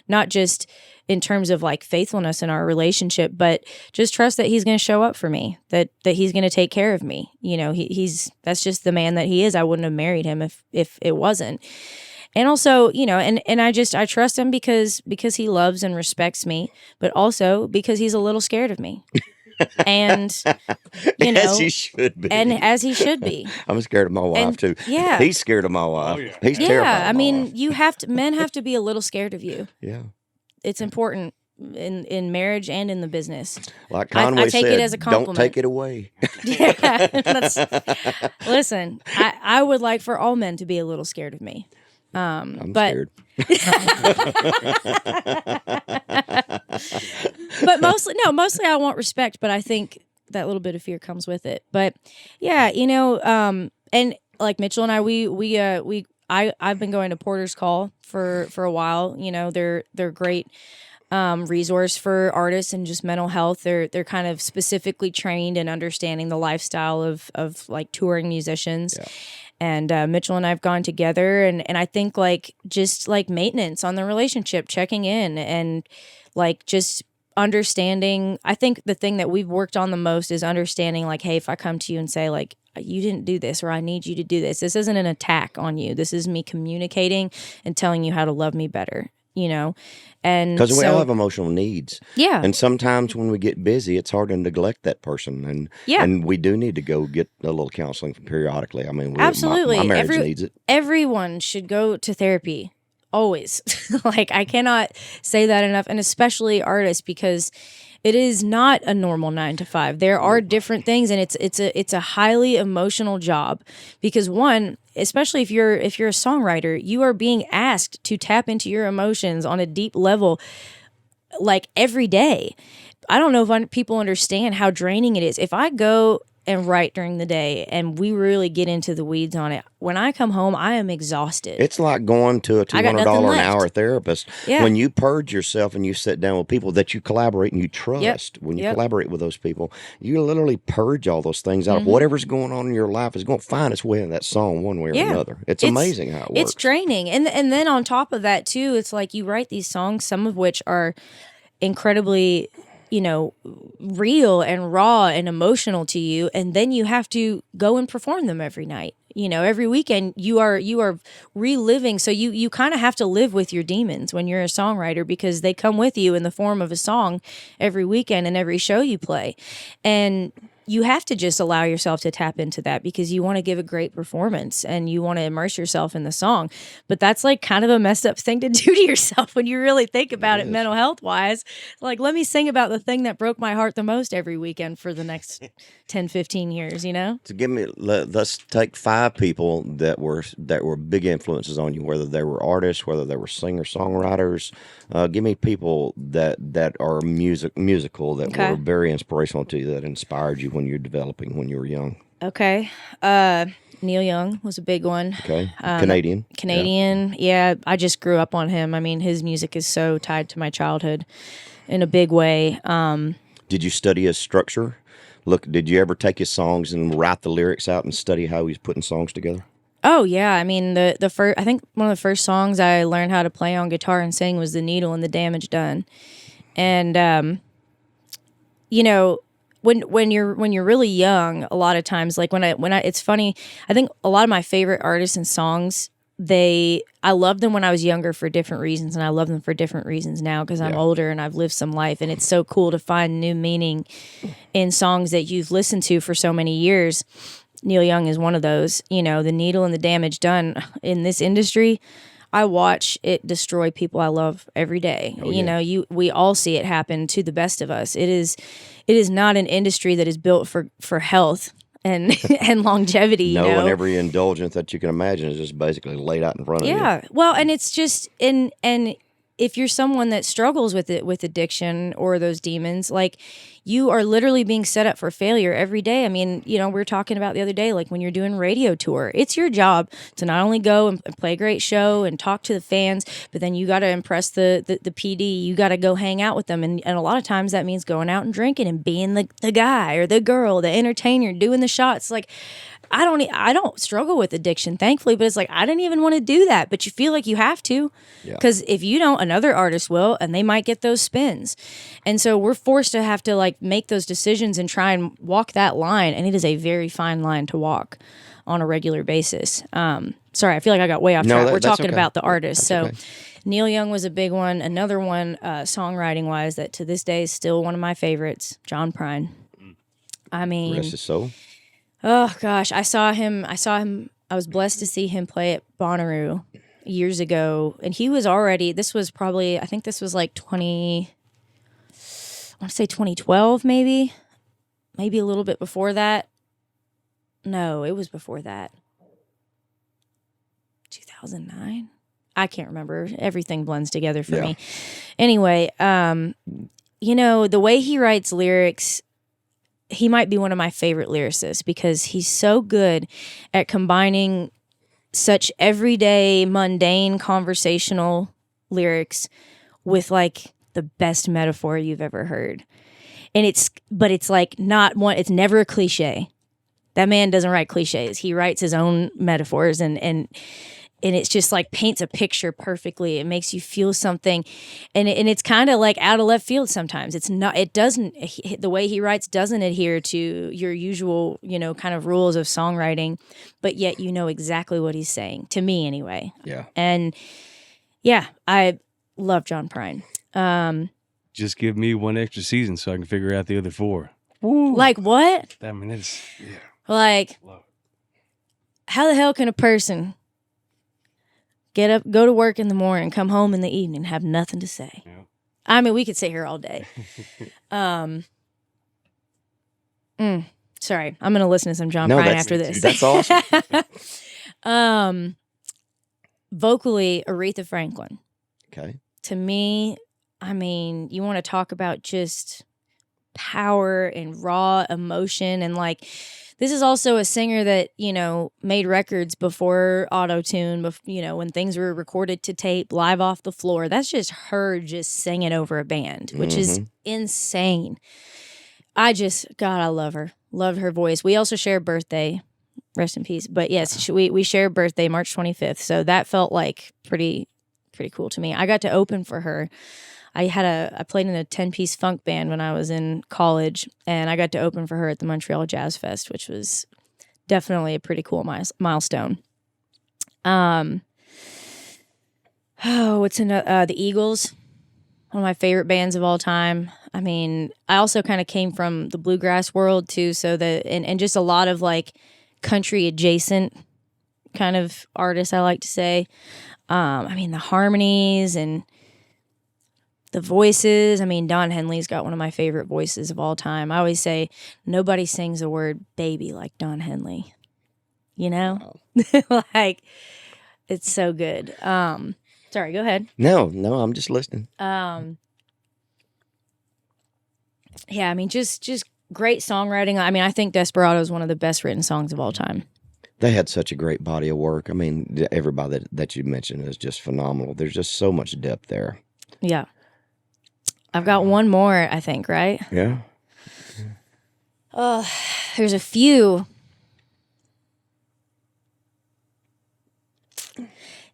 not just in terms of like faithfulness in our relationship, but just trust that he's going to show up for me, that he's going to take care of me. He's that's just the man that he is. I wouldn't have married him if it wasn't. And also, and I trust him because he loves and respects me, but also because he's a little scared of me. And as he should be, and as he should be. I'm scared of my wife too. Yeah, he's scared of my wife. Oh, yeah. He's terrified. I mean, men have to be a little scared of you. Yeah, it's important in marriage and in the business. Like Conway I take said, it as a compliment. don't take it away. Yeah, listen, I would like for all men to be a little scared of me. I'm but, scared. But mostly I want respect, but I think that little bit of fear comes with it. But yeah, and like Mitchell and I've been going to Porter's Call for a while. They're great resource for artists and just mental health. They're kind of specifically trained in understanding the lifestyle of like touring musicians. Yeah. And Mitchell and I have gone together, and I think like just like maintenance on the relationship, checking in, and like just understanding. I think the thing that we've worked on the most is understanding like, hey, if I come to you and say like, you didn't do this, or I need you to do this, this isn't an attack on you. This is me communicating and telling you how to love me better. And because we all have emotional needs. Yeah. And sometimes when we get busy, it's hard to neglect that person. And we do need to go get a little counseling periodically. I mean, absolutely. My marriage needs it. Everyone should go to therapy. Always. Like, I cannot say that enough. And especially artists, because it is not a normal 9 to 5. There are different things, and it's a highly emotional job, because one, especially if you're a songwriter, you are being asked to tap into your emotions on a deep level, like every day. I don't know if people understand how draining it is. If I go and write during the day and we really get into the weeds on it, when I come home, I am exhausted. It's like going to a $200 an hour therapist. Yeah. When you purge yourself and you sit down with people that you collaborate and you trust, when you collaborate with those people, you literally purge all those things out of whatever's going on in your life is going to find its way in that song one way or another. It's amazing how it works. It's draining. And then on top of that too, it's like you write these songs, some of which are incredibly real and raw and emotional to you, and then you have to go and perform them every night. Every weekend you are reliving. So you kind of have to live with your demons when you're a songwriter, because they come with you in the form of a song every weekend and every show you play. And you have to just allow yourself to tap into that, because you want to give a great performance and you want to immerse yourself in the song. But that's like kind of a messed up thing to do to yourself when you really think about it mental health wise. Like, let me sing about the thing that broke my heart the most every weekend for the next 10, 15 years, So let's take 5 people that were big influences on you, whether they were artists, whether they were singer-songwriters. Give me people that are musical, that were very inspirational to you, that inspired you when you're developing, when you were young. Okay. Neil Young was a big one. Okay. Canadian. Yeah. I just grew up on him. I mean, his music is so tied to my childhood in a big way. Did you study his structure? Did you ever take his songs and write the lyrics out and study how he's putting songs together? Oh yeah, I mean the first, I think one of the first songs I learned how to play on guitar and sing was "The Needle and the Damage Done," and when you're really young, a lot of times, like when I it's funny, I think a lot of my favorite artists and songs, I loved them when I was younger for different reasons, and I love them for different reasons now because I'm older and I've lived some life, and it's so cool to find new meaning in songs that you've listened to for so many years. Neil Young is one of those. The Needle and the Damage Done in this industry, I watch it destroy people I love every day. We all see it happen to the best of us. It is not an industry that is built for health and and longevity. And every indulgence that you can imagine is just basically laid out in front of you. Yeah. Well, and it's just and if you're someone that struggles with it, with addiction or those demons, like you are literally being set up for failure every day. I mean, we were talking about the other day, like when you're doing radio tour, it's your job to not only go and play a great show and talk to the fans, but then you got to impress the PD. You got to go hang out with them. And a lot of times that means going out and drinking and being the guy or the girl, the entertainer, doing the shots. Like, I don't struggle with addiction, thankfully, but it's like I didn't even want to do that, but you feel like you have to, because if you don't, another artist will, and they might get those spins, and so we're forced to have to like make those decisions and try and walk that line, and it is a very fine line to walk on a regular basis. Sorry, I feel like I got way off track. We're talking about the artists, so. Okay. Neil Young was a big one. Another one, songwriting wise, that to this day is still one of my favorites. John Prine. I mean, rest his soul. Oh gosh, I saw him. I was blessed to see him play at Bonnaroo years ago, and he was already. This was probably, I think this was like I want to say 2012, maybe a little bit before that. No, it was before that. 2009. I can't remember. Everything blends together for me. Anyway, the way he writes lyrics. He might be one of my favorite lyricists because he's so good at combining such everyday, mundane, conversational lyrics with like the best metaphor you've ever heard. And it's like not one, it's never a cliche. That man doesn't write cliches. He writes his own metaphors and it's just like paints a picture perfectly. It makes you feel something, and it's kind of like out of left field sometimes. It's not. It doesn't. The way he writes doesn't adhere to your usual, kind of rules of songwriting, but yet you know exactly what he's saying. To me, anyway. Yeah. And yeah, I love John Prine. Just give me one extra season so I can figure out the other 4. Woo. Like what? I mean, it's like how the hell can a person get up, go to work in the morning, come home in the evening, have nothing to say? Yeah. I mean, we could sit here all day. Sorry, I'm going to listen to some John Prine after this. That's awesome. Vocally, Aretha Franklin. Okay. To me, I mean, you want to talk about just power and raw emotion, and like, this is also a singer that, made records before auto-tune, when things were recorded to tape, live off the floor. That's just her just singing over a band, which is insane. God, I love her. Loved her voice. We also share a birthday. Rest in peace. But yes, we share a birthday, March 25th. So that felt like pretty cool to me. I got to open for her. I played in a 10-piece funk band when I was in college, and I got to open for her at the Montreal Jazz Fest, which was definitely a pretty cool milestone. What's another? The Eagles, one of my favorite bands of all time. I mean, I also kind of came from the bluegrass world too, so that and just a lot of like country adjacent kind of artists, I like to say. I mean, the harmonies and the voices. I mean, Don Henley's got one of my favorite voices of all time. I always say nobody sings the word baby like Don Henley. Wow. Like, it's so good. Sorry, go ahead. No, I'm just listening. Yeah, I mean, just great songwriting. I mean, I think Desperado is one of the best written songs of all time. They had such a great body of work. I mean, everybody that you mentioned is just phenomenal. There's just so much depth there. Yeah. I've got one more, I think, right? Yeah. There's a few.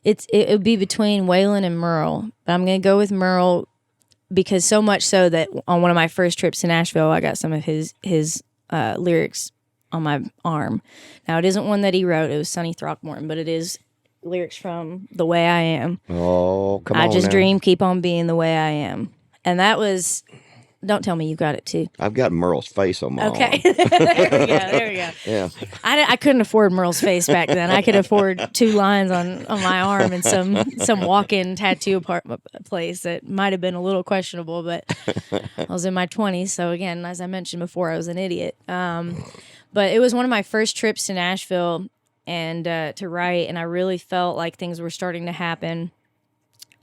It would be between Waylon and Merle, but I'm going to go with Merle because so much so that on one of my first trips to Nashville, I got some of his lyrics on my arm. Now, it isn't one that he wrote. It was Sonny Throckmorton, but it is lyrics from The Way I Am. Oh, come on I just now. dream, keep on being the way I am. And that was... Don't tell me you've got it too. I've got Merle's face on my arm. Okay. There we go. Yeah. I couldn't afford Merle's face back then. I could afford 2 lines on my arm and some walk-in tattoo place that might have been a little questionable, but I was in my 20s. So again, as I mentioned before, I was an idiot. But it was one of my first trips to Nashville and to write, and I really felt like things were starting to happen.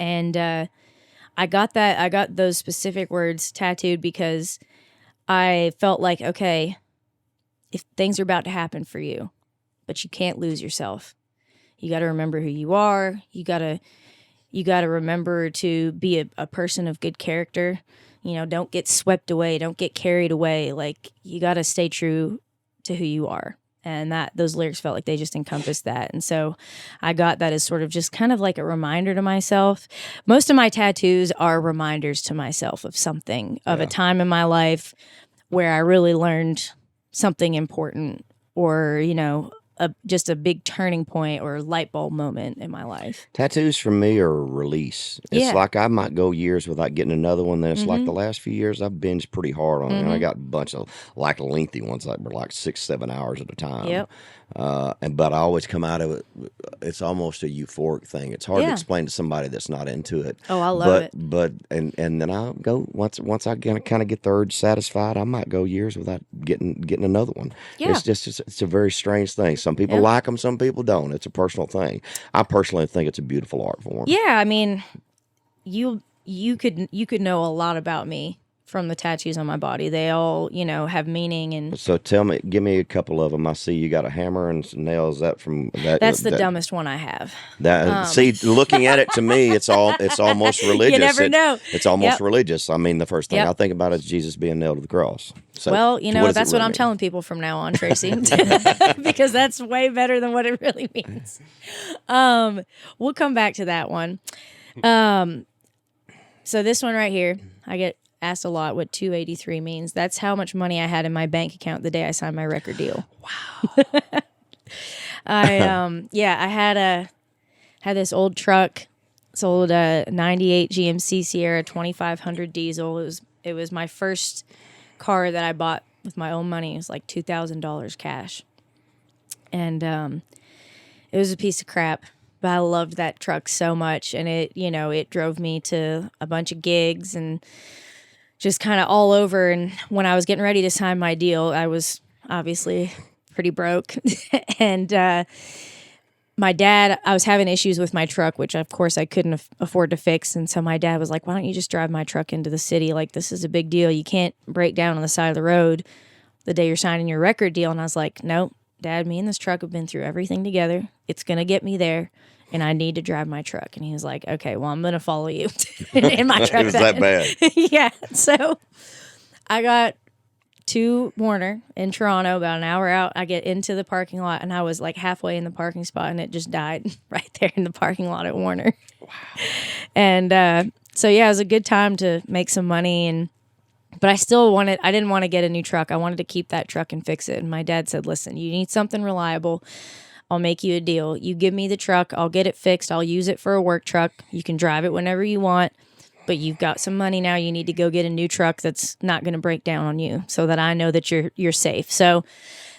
And I got those specific words tattooed because I felt like, okay, if things are about to happen for you, but you can't lose yourself. You got to remember who you are. You got to remember to be a person of good character. Don't get swept away. Don't get carried away. Like, you got to stay true to who you are. And those lyrics felt like they just encompassed that. And so I got that as sort of just kind of like a reminder to myself. Most of my tattoos are reminders to myself of something, of a time in my life where I really learned something important, or, just a big turning point or light bulb moment in my life. Tattoos for me are a release. It's like I might go years without getting another one. Then it's like the last few years I've binged pretty hard on it. And I got a bunch of like lengthy ones that were like 6-7 hours at a time. Yep. But I always come out of it. It's almost a euphoric thing. It's hard to explain to somebody that's not into it. Oh, I love it. But then I'll go once I kind of get the urge satisfied. I might go years without getting another one. Yeah. It's a very strange thing. Some people like them, some people don't. It's a personal thing. I personally think it's a beautiful art form. Yeah, I mean, you could know a lot about me from the tattoos on my body. They all, have meaning. And so give me a couple of them. I see you got a hammer and some nails. That from that. That's the dumbest one I have. See, looking at it, to me, it's almost religious. You never know. It's almost religious. I mean, the first thing I think about is Jesus being nailed to the cross. So, well, that's what I'm telling people from now on, Tracy, because that's way better than what it really means. We'll come back to that one. So this one right here, I get asked a lot what 283 means. That's how much money I had in my bank account the day I signed my record deal. Wow. I had this old truck. It's old 98 GMC Sierra 2500 diesel. It was my first car that I bought with my own money. It was like $2,000 cash. And it was a piece of crap, but I loved that truck so much, and it drove me to a bunch of gigs and just kind of all over. And when I was getting ready to sign my deal, I was obviously pretty broke. And my dad, I was having issues with my truck, which of course I couldn't afford to fix. And so my dad was like, why don't you just drive my truck into the city? Like, this is a big deal. You can't break down on the side of the road the day you're signing your record deal. And I was like, no, Dad, me and this truck have been through everything together. It's going to get me there. And I need to drive my truck. And he was like, okay, well, I'm going to follow you in my truck. It was that bad. Yeah. So I got to Warner in Toronto, about an hour out. I get into the parking lot, and I was like halfway in the parking spot, and it just died right there in the parking lot at Warner. Wow. And so, yeah, it was a good time to make some money. But I didn't want to get a new truck. I wanted to keep that truck and fix it. And my dad said, listen, you need something reliable. I'll make you a deal. You give me the truck. I'll get it fixed. I'll use it for a work truck. You can drive it whenever you want. But you've got some money now. You need to go get a new truck that's not going to break down on you, so that I know that you're safe. So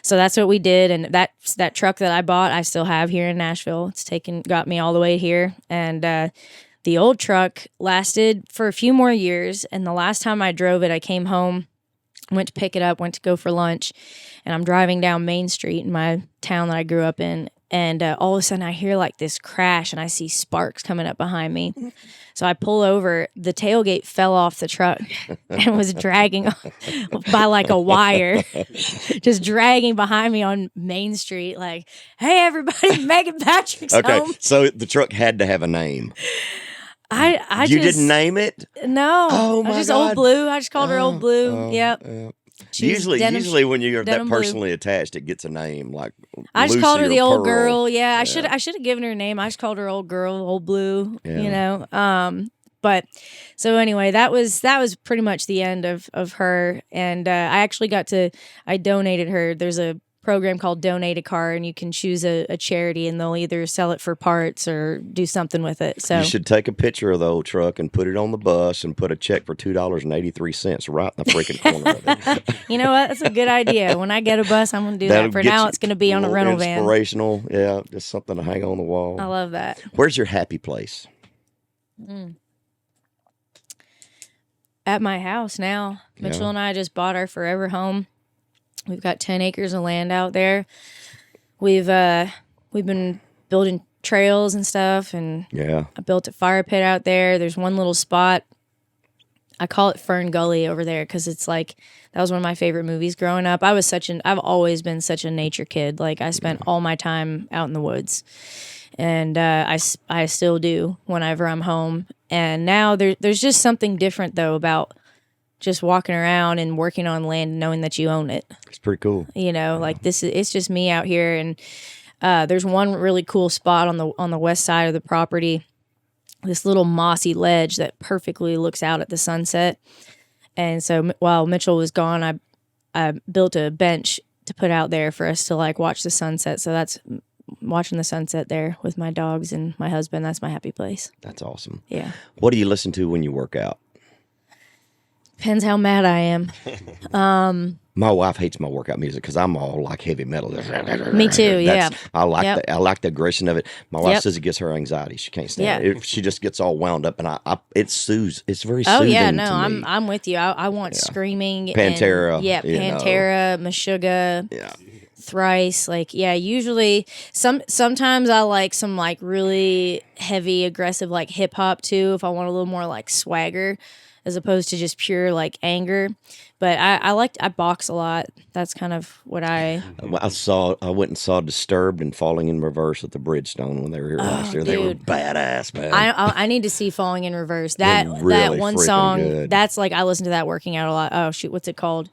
that's what we did. And that truck that I bought, I still have here in Nashville. It's got me all the way here. And the old truck lasted for a few more years. And the last time I drove it, I came home, went to pick it up, went to go for lunch, and I'm driving down Main Street in my town that I grew up in, and all of a sudden I hear like this crash, and I see sparks coming up behind me. So I pull over. The tailgate fell off the truck and was dragging by like a wire, just dragging behind me on Main Street like, hey, everybody, Meghan Patrick's home. So the truck had to have a name. You didn't name it? No. Oh my just God. Old Blue. I just called her Old Blue. Yep. Usually when you're that personally attached, it gets a name like. I just Lucy called her the old Pearl. girl. Yeah, I should have given her a name. I just called her Old Girl, Old Blue. Yeah. But so anyway, that was pretty much the end of her. And I donated her. There's a program called Donate a Car, and you can choose a charity, and they'll either sell it for parts or do something with it. So you should take a picture of the old truck and put it on the bus and put a check for $2.83 right in the freaking corner of it. You know what? That's a good idea. When I get a bus, I'm going to do that. For now, it's going to be on a rental van. Inspirational, yeah, just something to hang on the wall. I love that. Where's your happy place? At my house now. Mitchell and I just bought our forever home. We've got 10 acres of land out there. We've been building trails and stuff, and Yeah. I built a fire pit out there. There's one little spot. I call it Fern Gully over there because it's like that was one of my favorite movies growing up. I've always been such a nature kid. Like I spent all my time out in the woods, and I still do whenever I'm home. And now there's just something different though about just walking around and working on land and knowing that you own it. It's pretty cool. You know, like it's just me out here, and there's one really cool spot on the west side of the property. This little mossy ledge that perfectly looks out at the sunset. And so while Mitchell was gone, I built a bench to put out there for us to like watch the sunset. So that's watching the sunset there with my dogs and my husband. That's my happy place. That's awesome. Yeah. What do you listen to when you work out? Depends how mad I am. My wife hates my workout music because I'm all like heavy metal. Me too. Yeah. I like Yep. I like the aggression of it. My wife Yep. says it gives her anxiety. She can't stand Yeah. it. She just gets all wound up, and it soothes. It's very Oh soothing yeah, no, to me. I'm with you. I want screaming. Pantera, And, yeah, you know. Pantera, Meshuggah. Yeah. Thrice, like usually sometimes I like some like really heavy aggressive like hip hop too if I want a little more like swagger as opposed to just pure like anger. But I box a lot. That's kind of what I went and saw Disturbed and Falling in Reverse at the Bridgestone when they were here last year. They were dude. badass, man. I need to see Falling in Reverse. That really one freaking song good. that's like I listen to that working out a lot. Oh shoot, what's it called?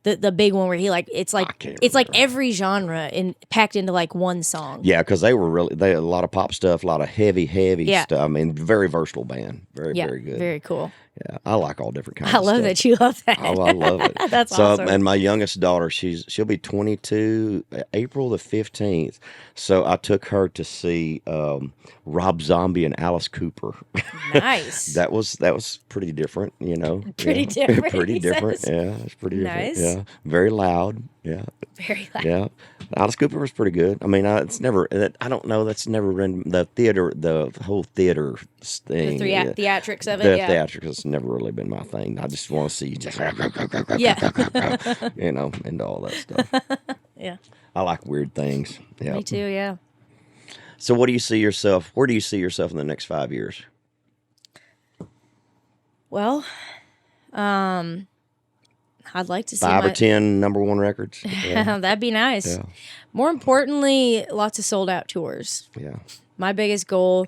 The big one where he like it's like can't it's like remember. every genre packed into like one song. Yeah, because they had a lot of pop stuff, a lot of heavy Yeah. stuff. I mean, very versatile band. Very, Yeah, very good. very cool. Yeah, I like all different kinds I of love stuff. that you love that. Oh, I love it. That's awesome. And my youngest daughter, she'll be 22 April the 15th. So I took her to see Rob Zombie and Alice Cooper. Nice. That was pretty different, you know. Pretty Yeah. different, Pretty he different. says. Yeah, it's pretty different. Nice. Yeah, very loud. Yeah. Very loud. Yeah, Alice Cooper was pretty good. I mean, it's never. I don't know. That's never been the theater. The whole theater thing. Theatrics of it. The Yeah. theatrics has never really been my thing. I just want to see you just, Yeah. you know, into all that stuff. Yeah. I like weird things. Yeah. Me too. Yeah. So, what do you see yourself? Where do you see yourself in the next 5 years? Well, I'd like to see 5 or 10 #1 records. Yeah. That'd be nice. Yeah. More importantly, lots of sold out tours. Yeah. My biggest goal.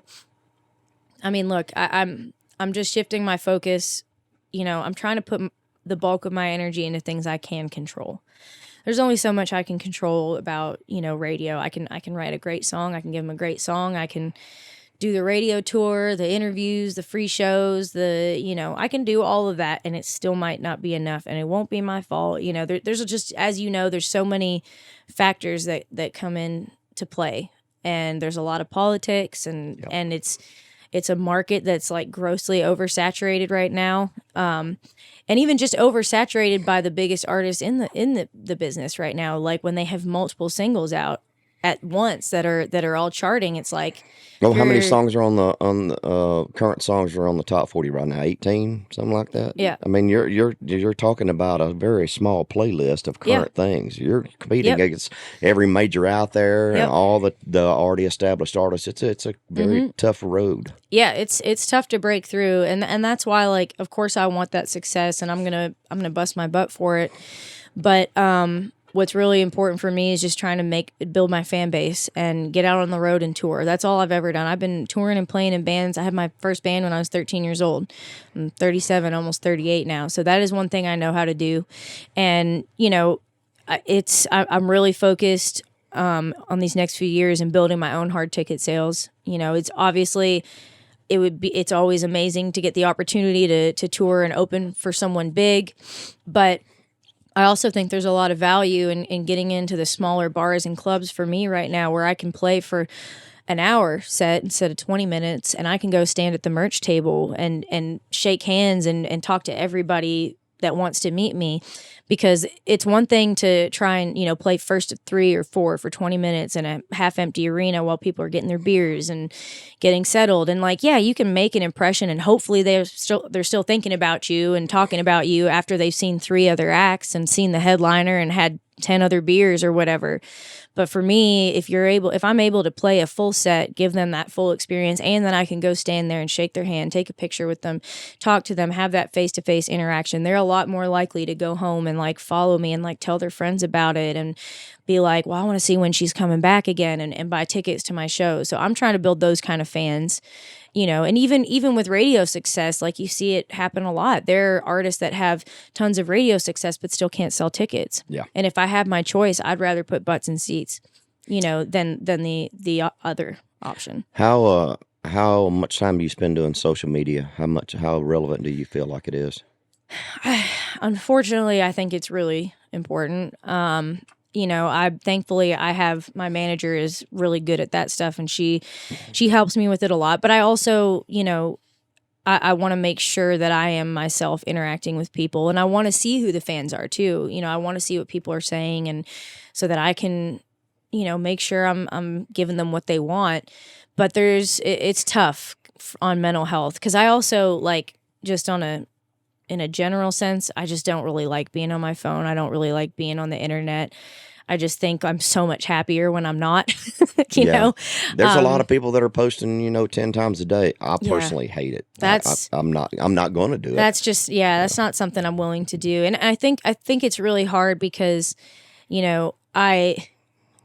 I mean, look, I'm just shifting my focus. You know, I'm trying to put the bulk of my energy into things I can control. There's only so much I can control about, you know, radio. I can write a great song. I can give them a great song. I can do the radio tour, the interviews, the free shows, I can do all of that, and it still might not be enough, and it won't be my fault. You know, there's just, as you know, there's so many factors that come in to play, and there's a lot of politics, and it's a market that's like grossly oversaturated right now, and even just oversaturated by the biggest artists in the business right now. Like when they have multiple singles out at once that are all charting, it's like, Well, how many songs are on the current songs are on the top 40 right now? 18, something like that. Yeah. I mean, you're talking about a very small playlist of current things. You're competing against every major out there and all the already established artists. It's a very tough road. Yeah, it's tough to break through, and that's why, like, of course I want that success, and I'm gonna bust my butt for it. But what's really important for me is just trying to build my fan base and get out on the road and tour. That's all I've ever done. I've been touring and playing in bands. I had my first band when I was 13 years old. I'm 37, almost 38 now. So that is one thing I know how to do. And, you know, I'm really focused on these next few years and building my own hard ticket sales. You know, it's obviously it's always amazing to get the opportunity to tour and open for someone big, but I also think there's a lot of value in getting into the smaller bars and clubs for me right now, where I can play for an hour set instead of 20 minutes, and I can go stand at the merch table and shake hands and talk to everybody that wants to meet me. Because it's one thing to try and, you know, play first of 3 or 4 for 20 minutes in a half empty arena while people are getting their beers and getting settled. And like, yeah, you can make an impression, and hopefully they're still thinking about you and talking about you after they've seen 3 other acts and seen the headliner and had 10 other beers or whatever. But for me, if I'm able to play a full set, give them that full experience, and then I can go stand there and shake their hand, take a picture with them, talk to them, have that face-to-face interaction, they're a lot more likely to go home and like follow me and like tell their friends about it and be like, well, I want to see when she's coming back again, and buy tickets to my show. So I'm trying to build those kind of fans. And even with radio success, like you see it happen a lot. There are artists that have tons of radio success but still can't sell tickets. Yeah. And if I have my choice, I'd rather put butts in seats, than the other option. How much time do you spend doing social media? How relevant do you feel like it is? Unfortunately, I think it's really important. I have my manager is really good at that stuff, and she helps me with it a lot. But I also, I want to make sure that I am myself interacting with people, and I want to see who the fans are too. I want to see what people are saying, and so that I can, make sure I'm giving them what they want. But it's tough on mental health, because I also just in a general sense, I just don't really like being on my phone. I don't really like being on the internet. I just think I'm so much happier when I'm not, you know? There's a lot of people that are posting, 10 times a day. I personally hate it. I'm not going to do it. That's just, that's not something I'm willing to do. And I think it's really hard because,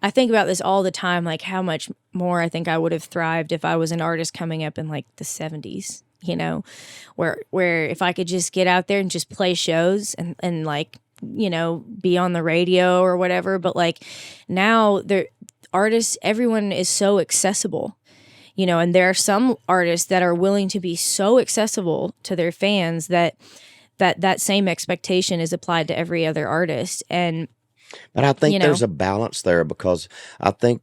I think about this all the time, like how much more I think I would have thrived if I was an artist coming up in like the 70s, where if I could just get out there and just play shows and like, be on the radio or whatever. But like now artists, everyone is so accessible, and there are some artists that are willing to be so accessible to their fans that same expectation is applied to every other artist. But I think there's a balance there, because I think,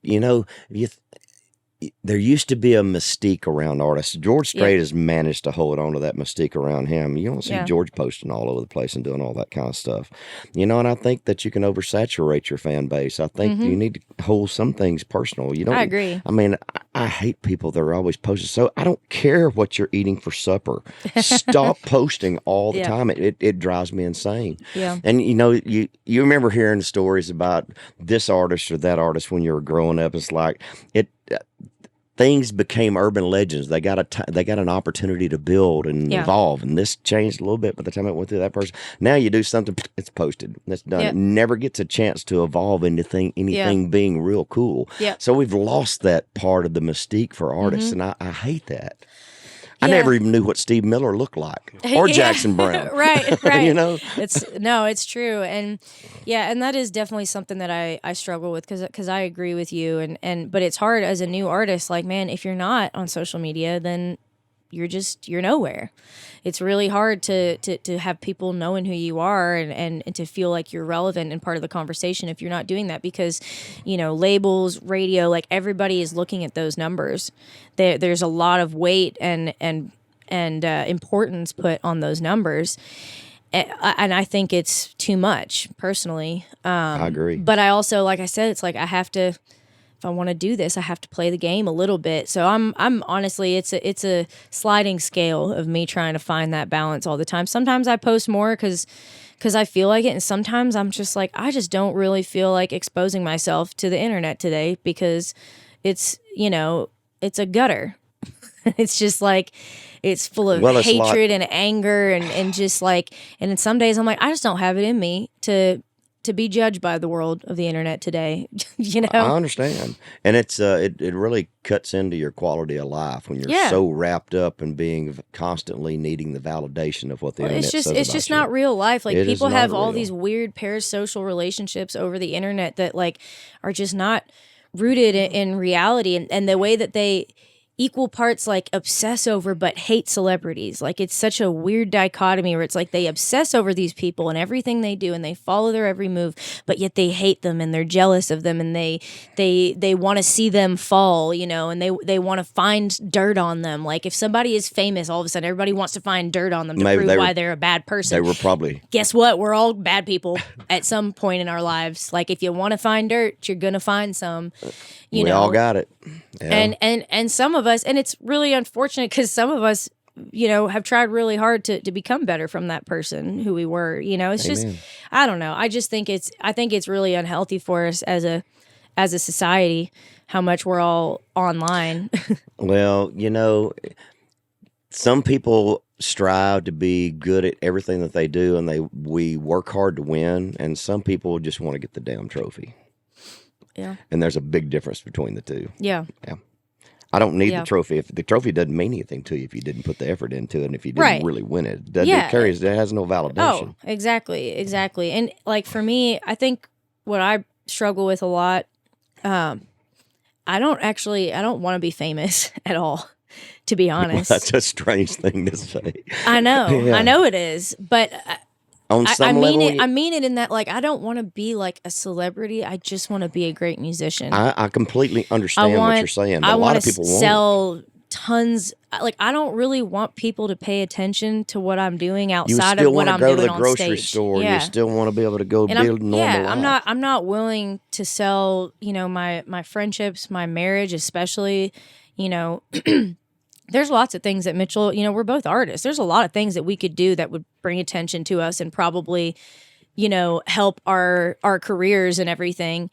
there used to be a mystique around artists. George Strait has managed to hold on to that mystique around him. You don't see George posting all over the place and doing all that kind of stuff. And I think that you can oversaturate your fan base. I think you need to hold some things personal. I agree. I mean, I hate people that are always posting. So I don't care what you're eating for supper. Stop posting all the time. It drives me insane. Yeah. And, you remember hearing stories about this artist or that artist when you were growing up. It's like things became urban legends. They got an opportunity to build and evolve, and this changed a little bit by the time it went through that person. Now you do something, it's posted, it's done. It never gets a chance to evolve into anything being real cool. So we've lost that part of the mystique for artists, and I hate that. I never even knew what Steve Miller looked like, or Jackson Brown. Right. It's true. And and that is definitely something that I struggle with, because I agree with you. But it's hard as a new artist. Like, man, if you're not on social media, then you're nowhere. It's really hard to have people knowing who you are and to feel like you're relevant and part of the conversation if you're not doing that, because labels, radio, like everybody is looking at those numbers. There's a lot of weight and importance put on those numbers, and I think it's too much personally. I agree. But I also, like I said, it's like I have to. If I want to do this, I have to play the game a little bit. So I'm honestly, it's a sliding scale of me trying to find that balance all the time. Sometimes I post more because I feel like it, and sometimes I'm just like, I just don't really feel like exposing myself to the internet today, because it's it's a gutter. It's just like, it's full of hatred and anger and just like, and then some days I'm like, I just don't have it in me to be judged by the world of the internet today. I understand. And it's it really cuts into your quality of life when you're so wrapped up in being constantly needing the validation of what the internet says about it's just not real life. Like, people have all real. These weird parasocial relationships over the internet that like are just not rooted in reality, and the way that they equal parts like obsess over but hate celebrities. Like, it's such a weird dichotomy where it's like they obsess over these people and everything they do, and they follow their every move, but yet they hate them and they're jealous of them, and they want to see them fall, and they want to find dirt on them. Like, if somebody is famous, all of a sudden everybody wants to find dirt on them to prove why they're a bad person. They were probably... Guess what? We're all bad people at some point in our lives. Like, if you want to find dirt, you're going to find some. We all got it. Yeah. And some of us, and it's really unfortunate because some of us have tried really hard to become better from that person who we were. It's just, Amen. I don't know. I think it's really unhealthy for us as a society, how much we're all online. Well, some people strive to be good at everything that they do, and we work hard to win, and some people just want to get the damn trophy. Yeah. And there's a big difference between the two. Yeah. Yeah. I don't need Yeah. the trophy. If the trophy doesn't mean anything to you if you didn't put the effort into it, and if you didn't Right. really win it, Yeah. it has no validation. Oh, exactly. And like for me, I think what I struggle with a lot, I don't want to be famous at all, to be honest. That's a strange thing to say. I know. Yeah. I know it is, but On some level, I mean it in that, like, I don't want to be like a celebrity. I just want to be a great musician. I completely understand what you're saying, but I a lot want of to people won't. sell tons. Like, I don't really want people to pay attention to what I'm doing You outside still of what want to I'm go to doing the on grocery stage. store. Yeah. You still want to be able to go And build normal life. I'm not willing to sell, my friendships, my marriage, especially, there's lots of things that Mitchell, we're both artists. There's a lot of things that we could do that would bring attention to us and probably, help our careers and everything.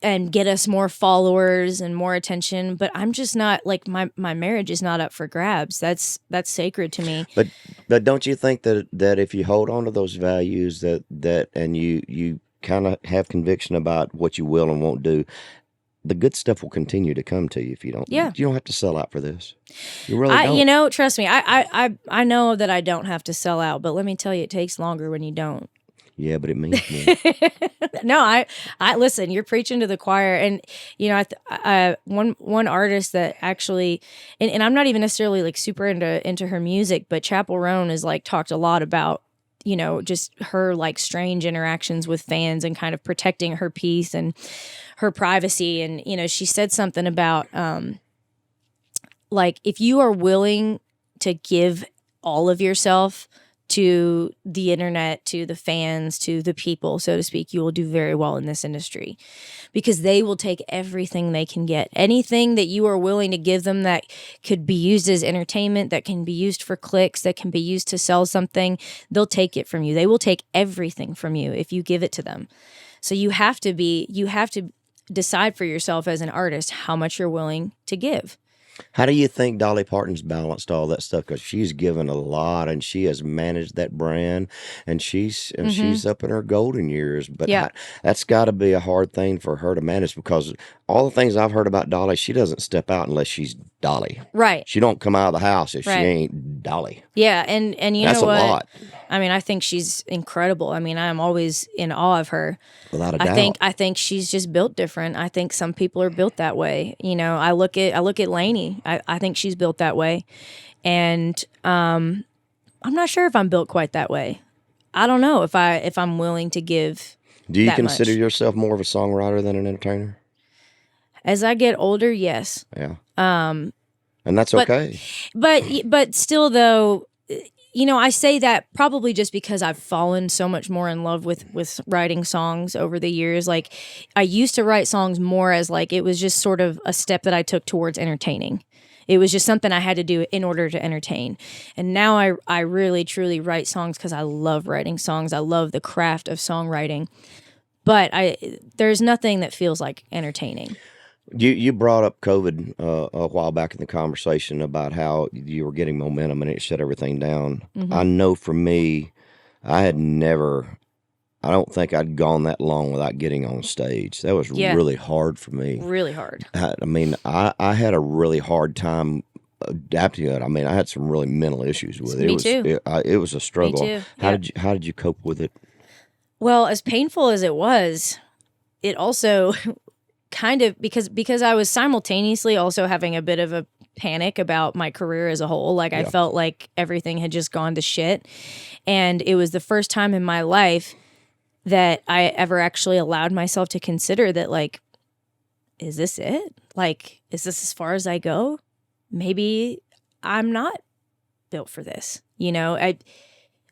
And get us more followers and more attention. But I'm just not, like, my marriage is not up for grabs. That's sacred to me. But don't you think that if you hold on to those values that and you kind of have conviction about what you will and won't do, the good stuff will continue to come to you if you don't. Yeah. You don't have to sell out for this. You really don't. Trust me, I know that I don't have to sell out, but let me tell you, it takes longer when you don't. Yeah, but it means more. No, I listen. You're preaching to the choir, and one artist that actually, and I'm not even necessarily like super into her music, but Chapel Roan is like talked a lot about, just her like strange interactions with fans and kind of protecting her peace and her privacy, and she said something about like, if you are willing to give all of yourself to the internet, to the fans, to the people, so to speak, you will do very well in this industry, because they will take everything they can get. Anything that you are willing to give them that could be used as entertainment, that can be used for clicks, that can be used to sell something, they'll take it from you. They will take everything from you if you give it to them. So you have to decide for yourself as an artist how much you're willing to give. How do you think Dolly Parton's balanced all that stuff? Because she's given a lot, and she has managed that brand, and she's up in her golden years. But Yeah. that's got to be a hard thing for her to manage, because all the things I've heard about Dolly, she doesn't step out unless she's Dolly. Right. She don't come out of the house if she Right. ain't Dolly. Yeah, and you That's know a what? lot. I mean, I think she's incredible. I mean, I'm always in awe of her. Without a doubt. I think she's just built different. I think some people are built that way. I look at Lainey. I think she's built that way, and I'm not sure if I'm built quite that way. I don't know if I'm willing to give. Do you that consider much. yourself more of a songwriter than an entertainer? As I get older, yes. Yeah. And that's okay. But still, though, I say that probably just because I've fallen so much more in love with writing songs over the years. Like, I used to write songs more as like, it was just sort of a step that I took towards entertaining. It was just something I had to do in order to entertain. And now I really, truly write songs because I love writing songs. I love the craft of songwriting. But there's nothing that feels like entertaining. You brought up COVID a while back in the conversation about how you were getting momentum and it shut everything down. Mm-hmm. I know for me, I don't think I'd gone that long without getting on stage. That was really hard for me. Really hard. I mean, I had a really hard time adapting to it. I mean, I had some really mental issues with it. Me too. It was a struggle. Me too. How did you cope with it? Well, as painful as it was, it also kind of, because I was simultaneously also having a bit of a panic about my career as a whole. Like, I felt like everything had just gone to shit. And it was the first time in my life that I ever actually allowed myself to consider that, like, is this it? Like, is this as far as I go? Maybe I'm not built for this.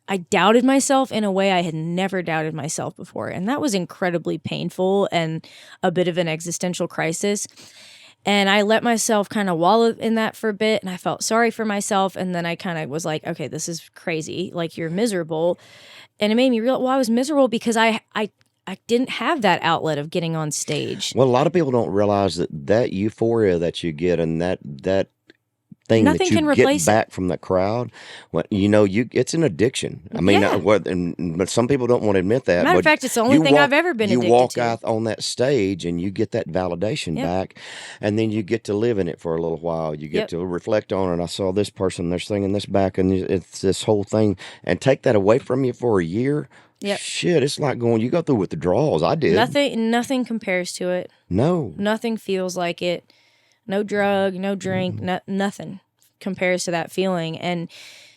I doubted myself in a way I had never doubted myself before. And that was incredibly painful and a bit of an existential crisis. And I let myself kind of wallow in that for a bit, and I felt sorry for myself. And then I kind of was like, okay, this is crazy. Like, you're miserable. And it made me real. Well, I was miserable because I didn't have that outlet of getting on stage. Well, a lot of people don't realize that euphoria that you get and that thing Nothing that you can get replace back from the crowd, it's an addiction. I mean, Yeah. but some people don't want to admit that. Matter of but fact, it's the only thing I've ever been You addicted walk to. out on that stage and you get that validation Yep. back, and then you get to live in it for a little while. You get Yep. to reflect on it. I saw this person, they're singing this back, and it's this whole thing, and take that away from you for a year. Yep. Shit, it's like you go through withdrawals. I did. Nothing compares to it. No. Nothing feels like it. No drug, no drink, nothing compares to that feeling. And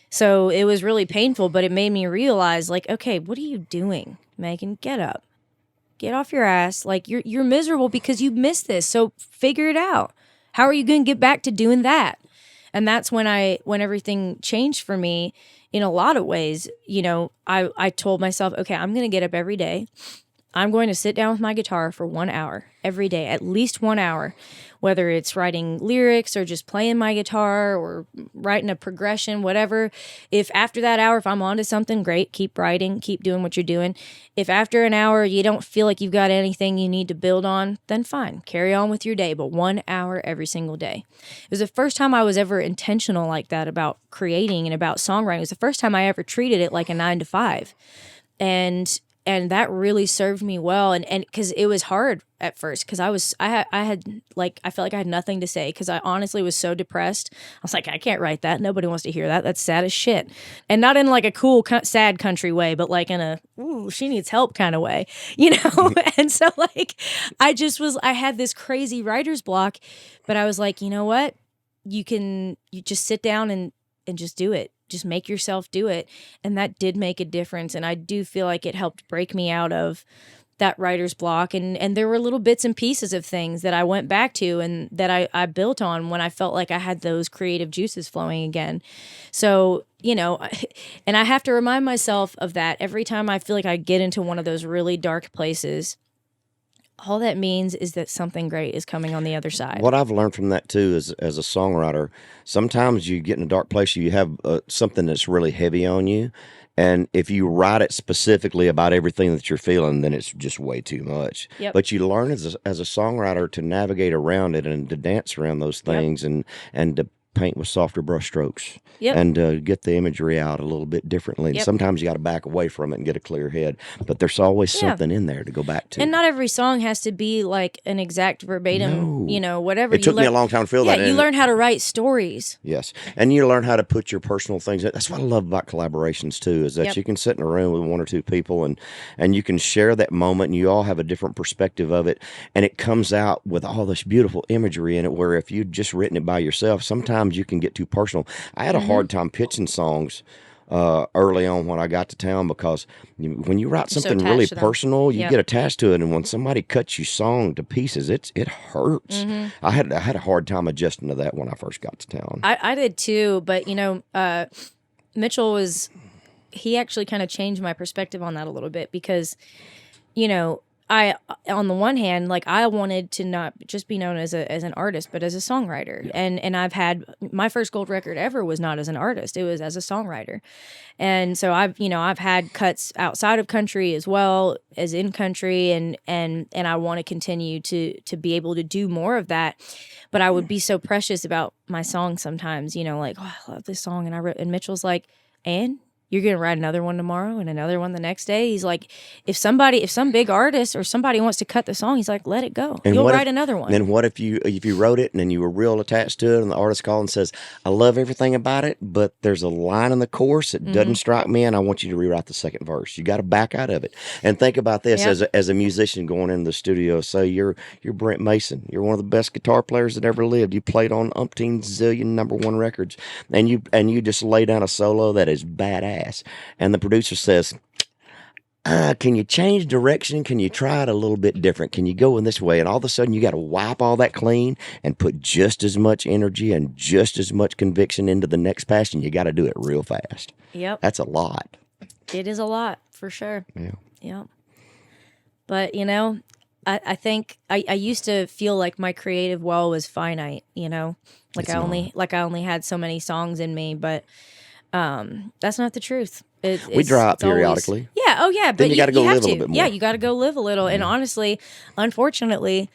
so it was really painful, but it made me realize, like, okay, what are you doing, Megan? Get up. Get off your ass. Like, you're miserable because you missed this. So figure it out. How are you going to get back to doing that? And that's when everything changed for me in a lot of ways. You know, I told myself, okay, I'm going to get up every day. I'm going to sit down with my guitar for 1 hour every day, at least 1 hour, whether it's writing lyrics or just playing my guitar or writing a progression, whatever. If after that hour, if I'm onto something, great, keep writing, keep doing what you're doing. If after an hour you don't feel like you've got anything you need to build on, then fine, carry on with your day, but 1 hour every single day. It was the first time I was ever intentional like that about creating and about songwriting. It was the first time I ever treated it like a 9 to 5. And that really served me well. And because it was hard at first, because I felt like I had nothing to say, because I honestly was so depressed. I was like, I can't write that. Nobody wants to hear that. That's sad as shit. And not in like a cool, sad country way, but like in a, ooh, she needs help kind of way, you know? And so like, I had this crazy writer's block, but I was like, you know what? You just sit down and just do it. Just make yourself do it. And that did make a difference. And I do feel like it helped break me out of that writer's block. And there were little bits and pieces of things that I went back to and that I built on when I felt like I had those creative juices flowing again. So, you know, and I have to remind myself of that every time I feel like I get into one of those really dark places. All that means is that something great is coming on the other side. What I've learned from that too is, as a songwriter, sometimes you get in a dark place, you have something that's really heavy on you, and if you write it specifically about everything that you're feeling, then it's just way too much. Yep. But you learn as a songwriter to navigate around it and to dance around those things, and to paint with softer brush strokes, and get the imagery out a little bit differently. And sometimes you got to back away from it and get a clear head, but there's always something in there to go back to. And not every song has to be like an exact verbatim, you know, whatever. It took me a long time to feel that. Yeah, you learn how to write stories. Yes, and you learn how to put your personal things. That's what I love about collaborations too, is that you can sit in a room with one or two people and you can share that moment, and you all have a different perspective of it, and it comes out with all this beautiful imagery in it, where if you'd just written it by yourself, sometimes you can get too personal. I had a hard time pitching songs early on when I got to town, because when you write something really personal, you get attached to it, and when somebody cuts your song to pieces, it hurts. I had a hard time adjusting to that when I first got to town. I did too, but you know, Mitchell he actually kind of changed my perspective on that a little bit, because, you know, on the one hand, like, I wanted to not just be known as an artist, but as a songwriter. And I've had my first gold record ever was not as an artist; it was as a songwriter. And so I've had cuts outside of country as well as in country, and I want to continue to be able to do more of that. But I would be so precious about my songs sometimes, you know, like, oh, I love this song, and Mitchell's like, and you're going to write another one tomorrow and another one the next day. He's like, if some big artist or somebody wants to cut the song, he's like, let it go. And you'll write another one. Then what if you wrote it and then you were real attached to it, and the artist calls and says, I love everything about it, but there's a line in the chorus that doesn't strike me, and I want you to rewrite the second verse. You got to back out of it. And think about this as a musician going into the studio. Say you're Brent Mason. You're one of the best guitar players that ever lived. You played on umpteen zillion #1 records, and you just lay down a solo that is badass. And the producer says, can you change direction? Can you try it a little bit different? Can you go in this way? And all of a sudden you got to wipe all that clean and put just as much energy and just as much conviction into the next pass, and you got to do it real fast. Yep. That's a lot. It is a lot, for sure. Yeah. Yep. But, you know, I think I used to feel like my creative well was finite, you know, like I only had so many songs in me, but that's not the truth. We dry up it's always- periodically. yeah. Oh yeah. But you gotta go have live a to. little bit more. Yeah. You got to go live a little. And honestly, unfortunately,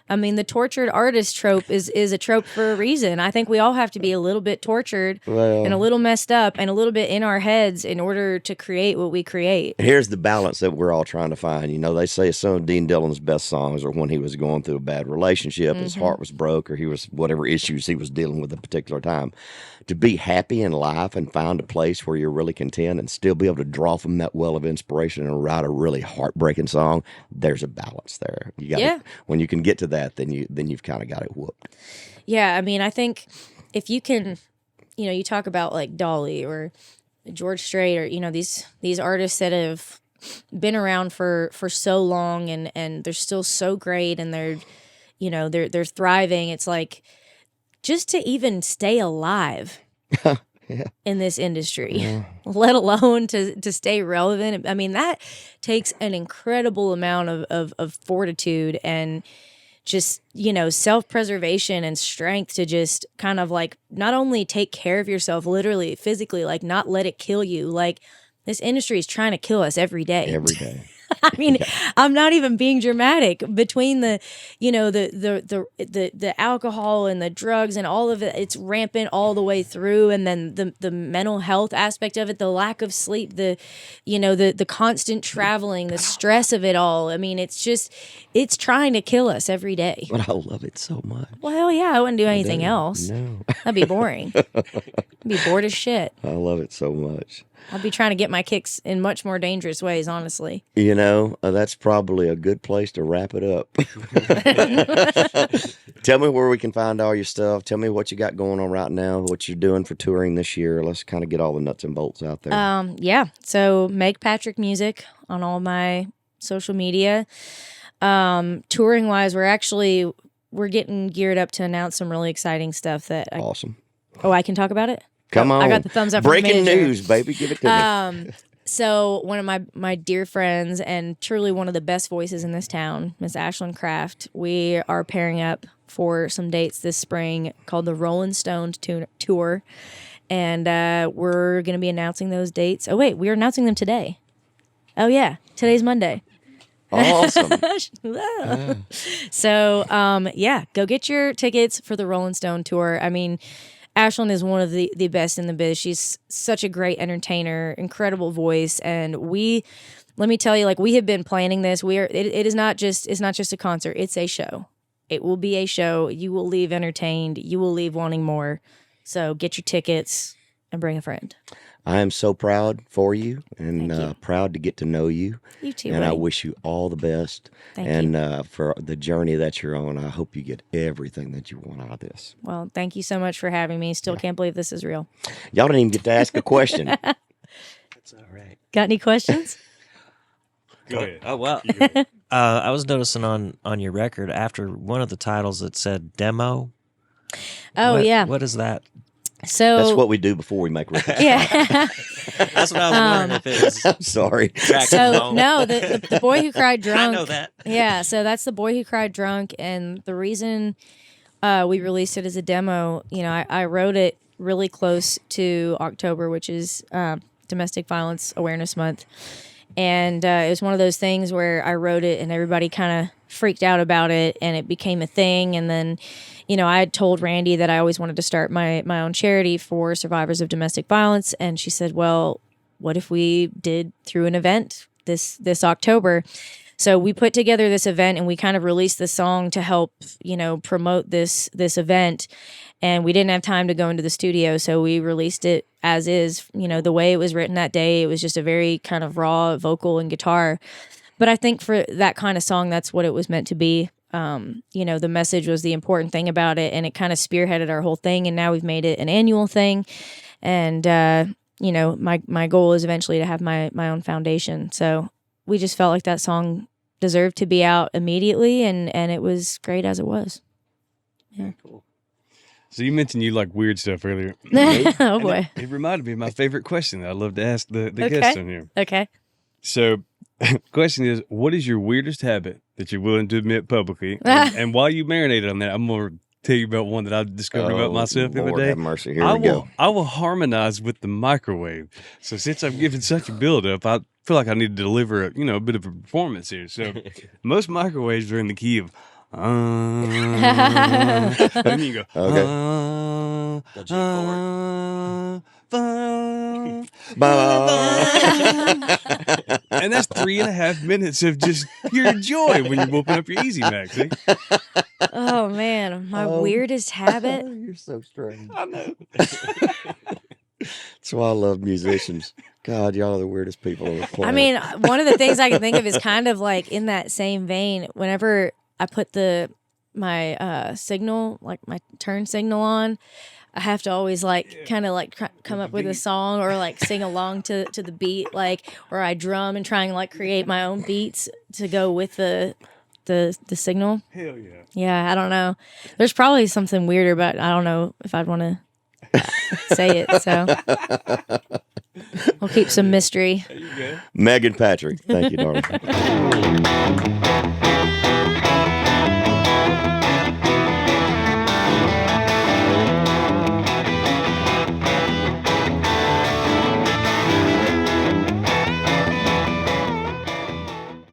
I mean, the tortured artist trope is a trope for a reason. I think we all have to be a little bit tortured and a little messed up and a little bit in our heads in order to create what we create. Here's the balance that we're all trying to find. You know, they say some of Dean Dillon's best songs are when he was going through a bad relationship, his heart was broke, or he was whatever issues he was dealing with at a particular time. To be happy in life and find a place where you're really content and still be able to draw from that well of inspiration and write a really heartbreaking song, there's a balance there. You got when you can get to that, then you've kind of got it whooped. Yeah, I mean, I think if you can, you know, you talk about like Dolly or George Strait or, you know, these artists that have been around for so long and they're still so great and they're, you know, they're thriving. It's like just to even stay alive in this industry, let alone to stay relevant. I mean, that takes an incredible amount of fortitude and just, you know, self-preservation and strength to just kind of like not only take care of yourself literally, physically, like not let it kill you. Like this industry is trying to kill us every day. Every day. I mean, I'm not even being dramatic. Between the, you know, the alcohol and the drugs and all of it, it's rampant all the way through. And then the mental health aspect of it, the lack of sleep, the, you know, the constant traveling, the stress of it all. I mean, it's trying to kill us every day. But I love it so much. Well, hell yeah, I wouldn't do anything else. No. That'd be boring. I'd be bored as shit. I love it so much. I'd be trying to get my kicks in much more dangerous ways, honestly. You know, that's probably a good place to wrap it up. Tell me where we can find all your stuff. Tell me what you got going on right now, what you're doing for touring this year. Let's kind of get all the nuts and bolts out there. Yeah. So Meg Patrick Music on all my social media. Touring wise, we're getting geared up to announce some really exciting stuff that Awesome. I can talk about it? Come on. I got the thumbs up from the Breaking manager. news, baby. Give it to me. So one of my dear friends and truly one of the best voices in this town, Miss Ashlyn Kraft, we are pairing up for some dates this spring called the Rolling Stones Tour. And we're going to be announcing those dates. Oh, wait, we're announcing them today. Oh, yeah. Today's Monday. Awesome. So, yeah, go get your tickets for the Rolling Stone Tour. I mean, Ashlyn is one of the best in the biz. She's such a great entertainer, incredible voice, and let me tell you, like, we have been planning this. It's not just a concert, it's a show. It will be a show. You will leave entertained. You will leave wanting more. So get your tickets and bring a friend. I am so proud for you and Thank you. proud to get to know you. You too, And I buddy. wish you all the best. Thank and for the journey that you're on, I hope you get everything that you want out of this. Well, thank you so much for having me. Still can't believe this is real. Y'all didn't even get to ask a question. That's all right. Got any questions? Go ahead. Oh well, I was noticing on your record after one of the titles that said demo. Oh, yeah. What is that? So That's what we do before we make records. yeah. That's what I was wondering if it was. I'm sorry. Track So demo. no, the boy who cried drunk. I know that. Yeah, so that's the boy who cried drunk, and the reason we released it as a demo, you know, I wrote it really close to October, which is Domestic Violence Awareness Month, and it was one of those things where I wrote it and everybody kind of freaked out about it, and it became a thing, and then. You know, I had told Randy that I always wanted to start my own charity for survivors of domestic violence. And she said, well, what if we did through an event this October? So we put together this event and we kind of released the song to help, you know, promote this event. And we didn't have time to go into the studio. So we released it as is, you know, the way it was written that day. It was just a very kind of raw vocal and guitar. But I think for that kind of song, that's what it was meant to be. You know, the message was the important thing about it, and it kind of spearheaded our whole thing. And now we've made it an annual thing. And, you know, my goal is eventually to have my own foundation. So we just felt like that song deserved to be out immediately. And it was great as it was. Yeah. Cool. So you mentioned you like weird stuff earlier. Oh, And boy. It reminded me of my favorite question that I love to ask the Okay. guests on here. Okay. So, question is, what is your weirdest habit that you're willing to admit publicly. And while you marinate on that, I'm going to tell you about one that I discovered about myself the other Lord day. have mercy. Here we go. I will harmonize with the microwave. So since I'm giving such a build-up, I feel like I need to deliver a bit of a performance here. So most microwaves are in the key of and then you go and that's 3.5 minutes of just pure joy when you're whooping up your Easy Mac. See? Oh man, my weirdest habit. You're so strange. I know. That's why I love musicians. God, y'all are the weirdest people on the planet. I mean, one of the things I can think of is kind of like in that same vein. Whenever I put my signal, like my turn signal on, I have to always like kind of like come up with a song or like sing along to the beat, like, or I drum and try and like create my own beats to go with the signal. Hell yeah. Yeah, I don't know. There's probably something weirder, but I don't know if I'd want to say it. So we'll keep some mystery. Meghan Patrick. Thank you, darling.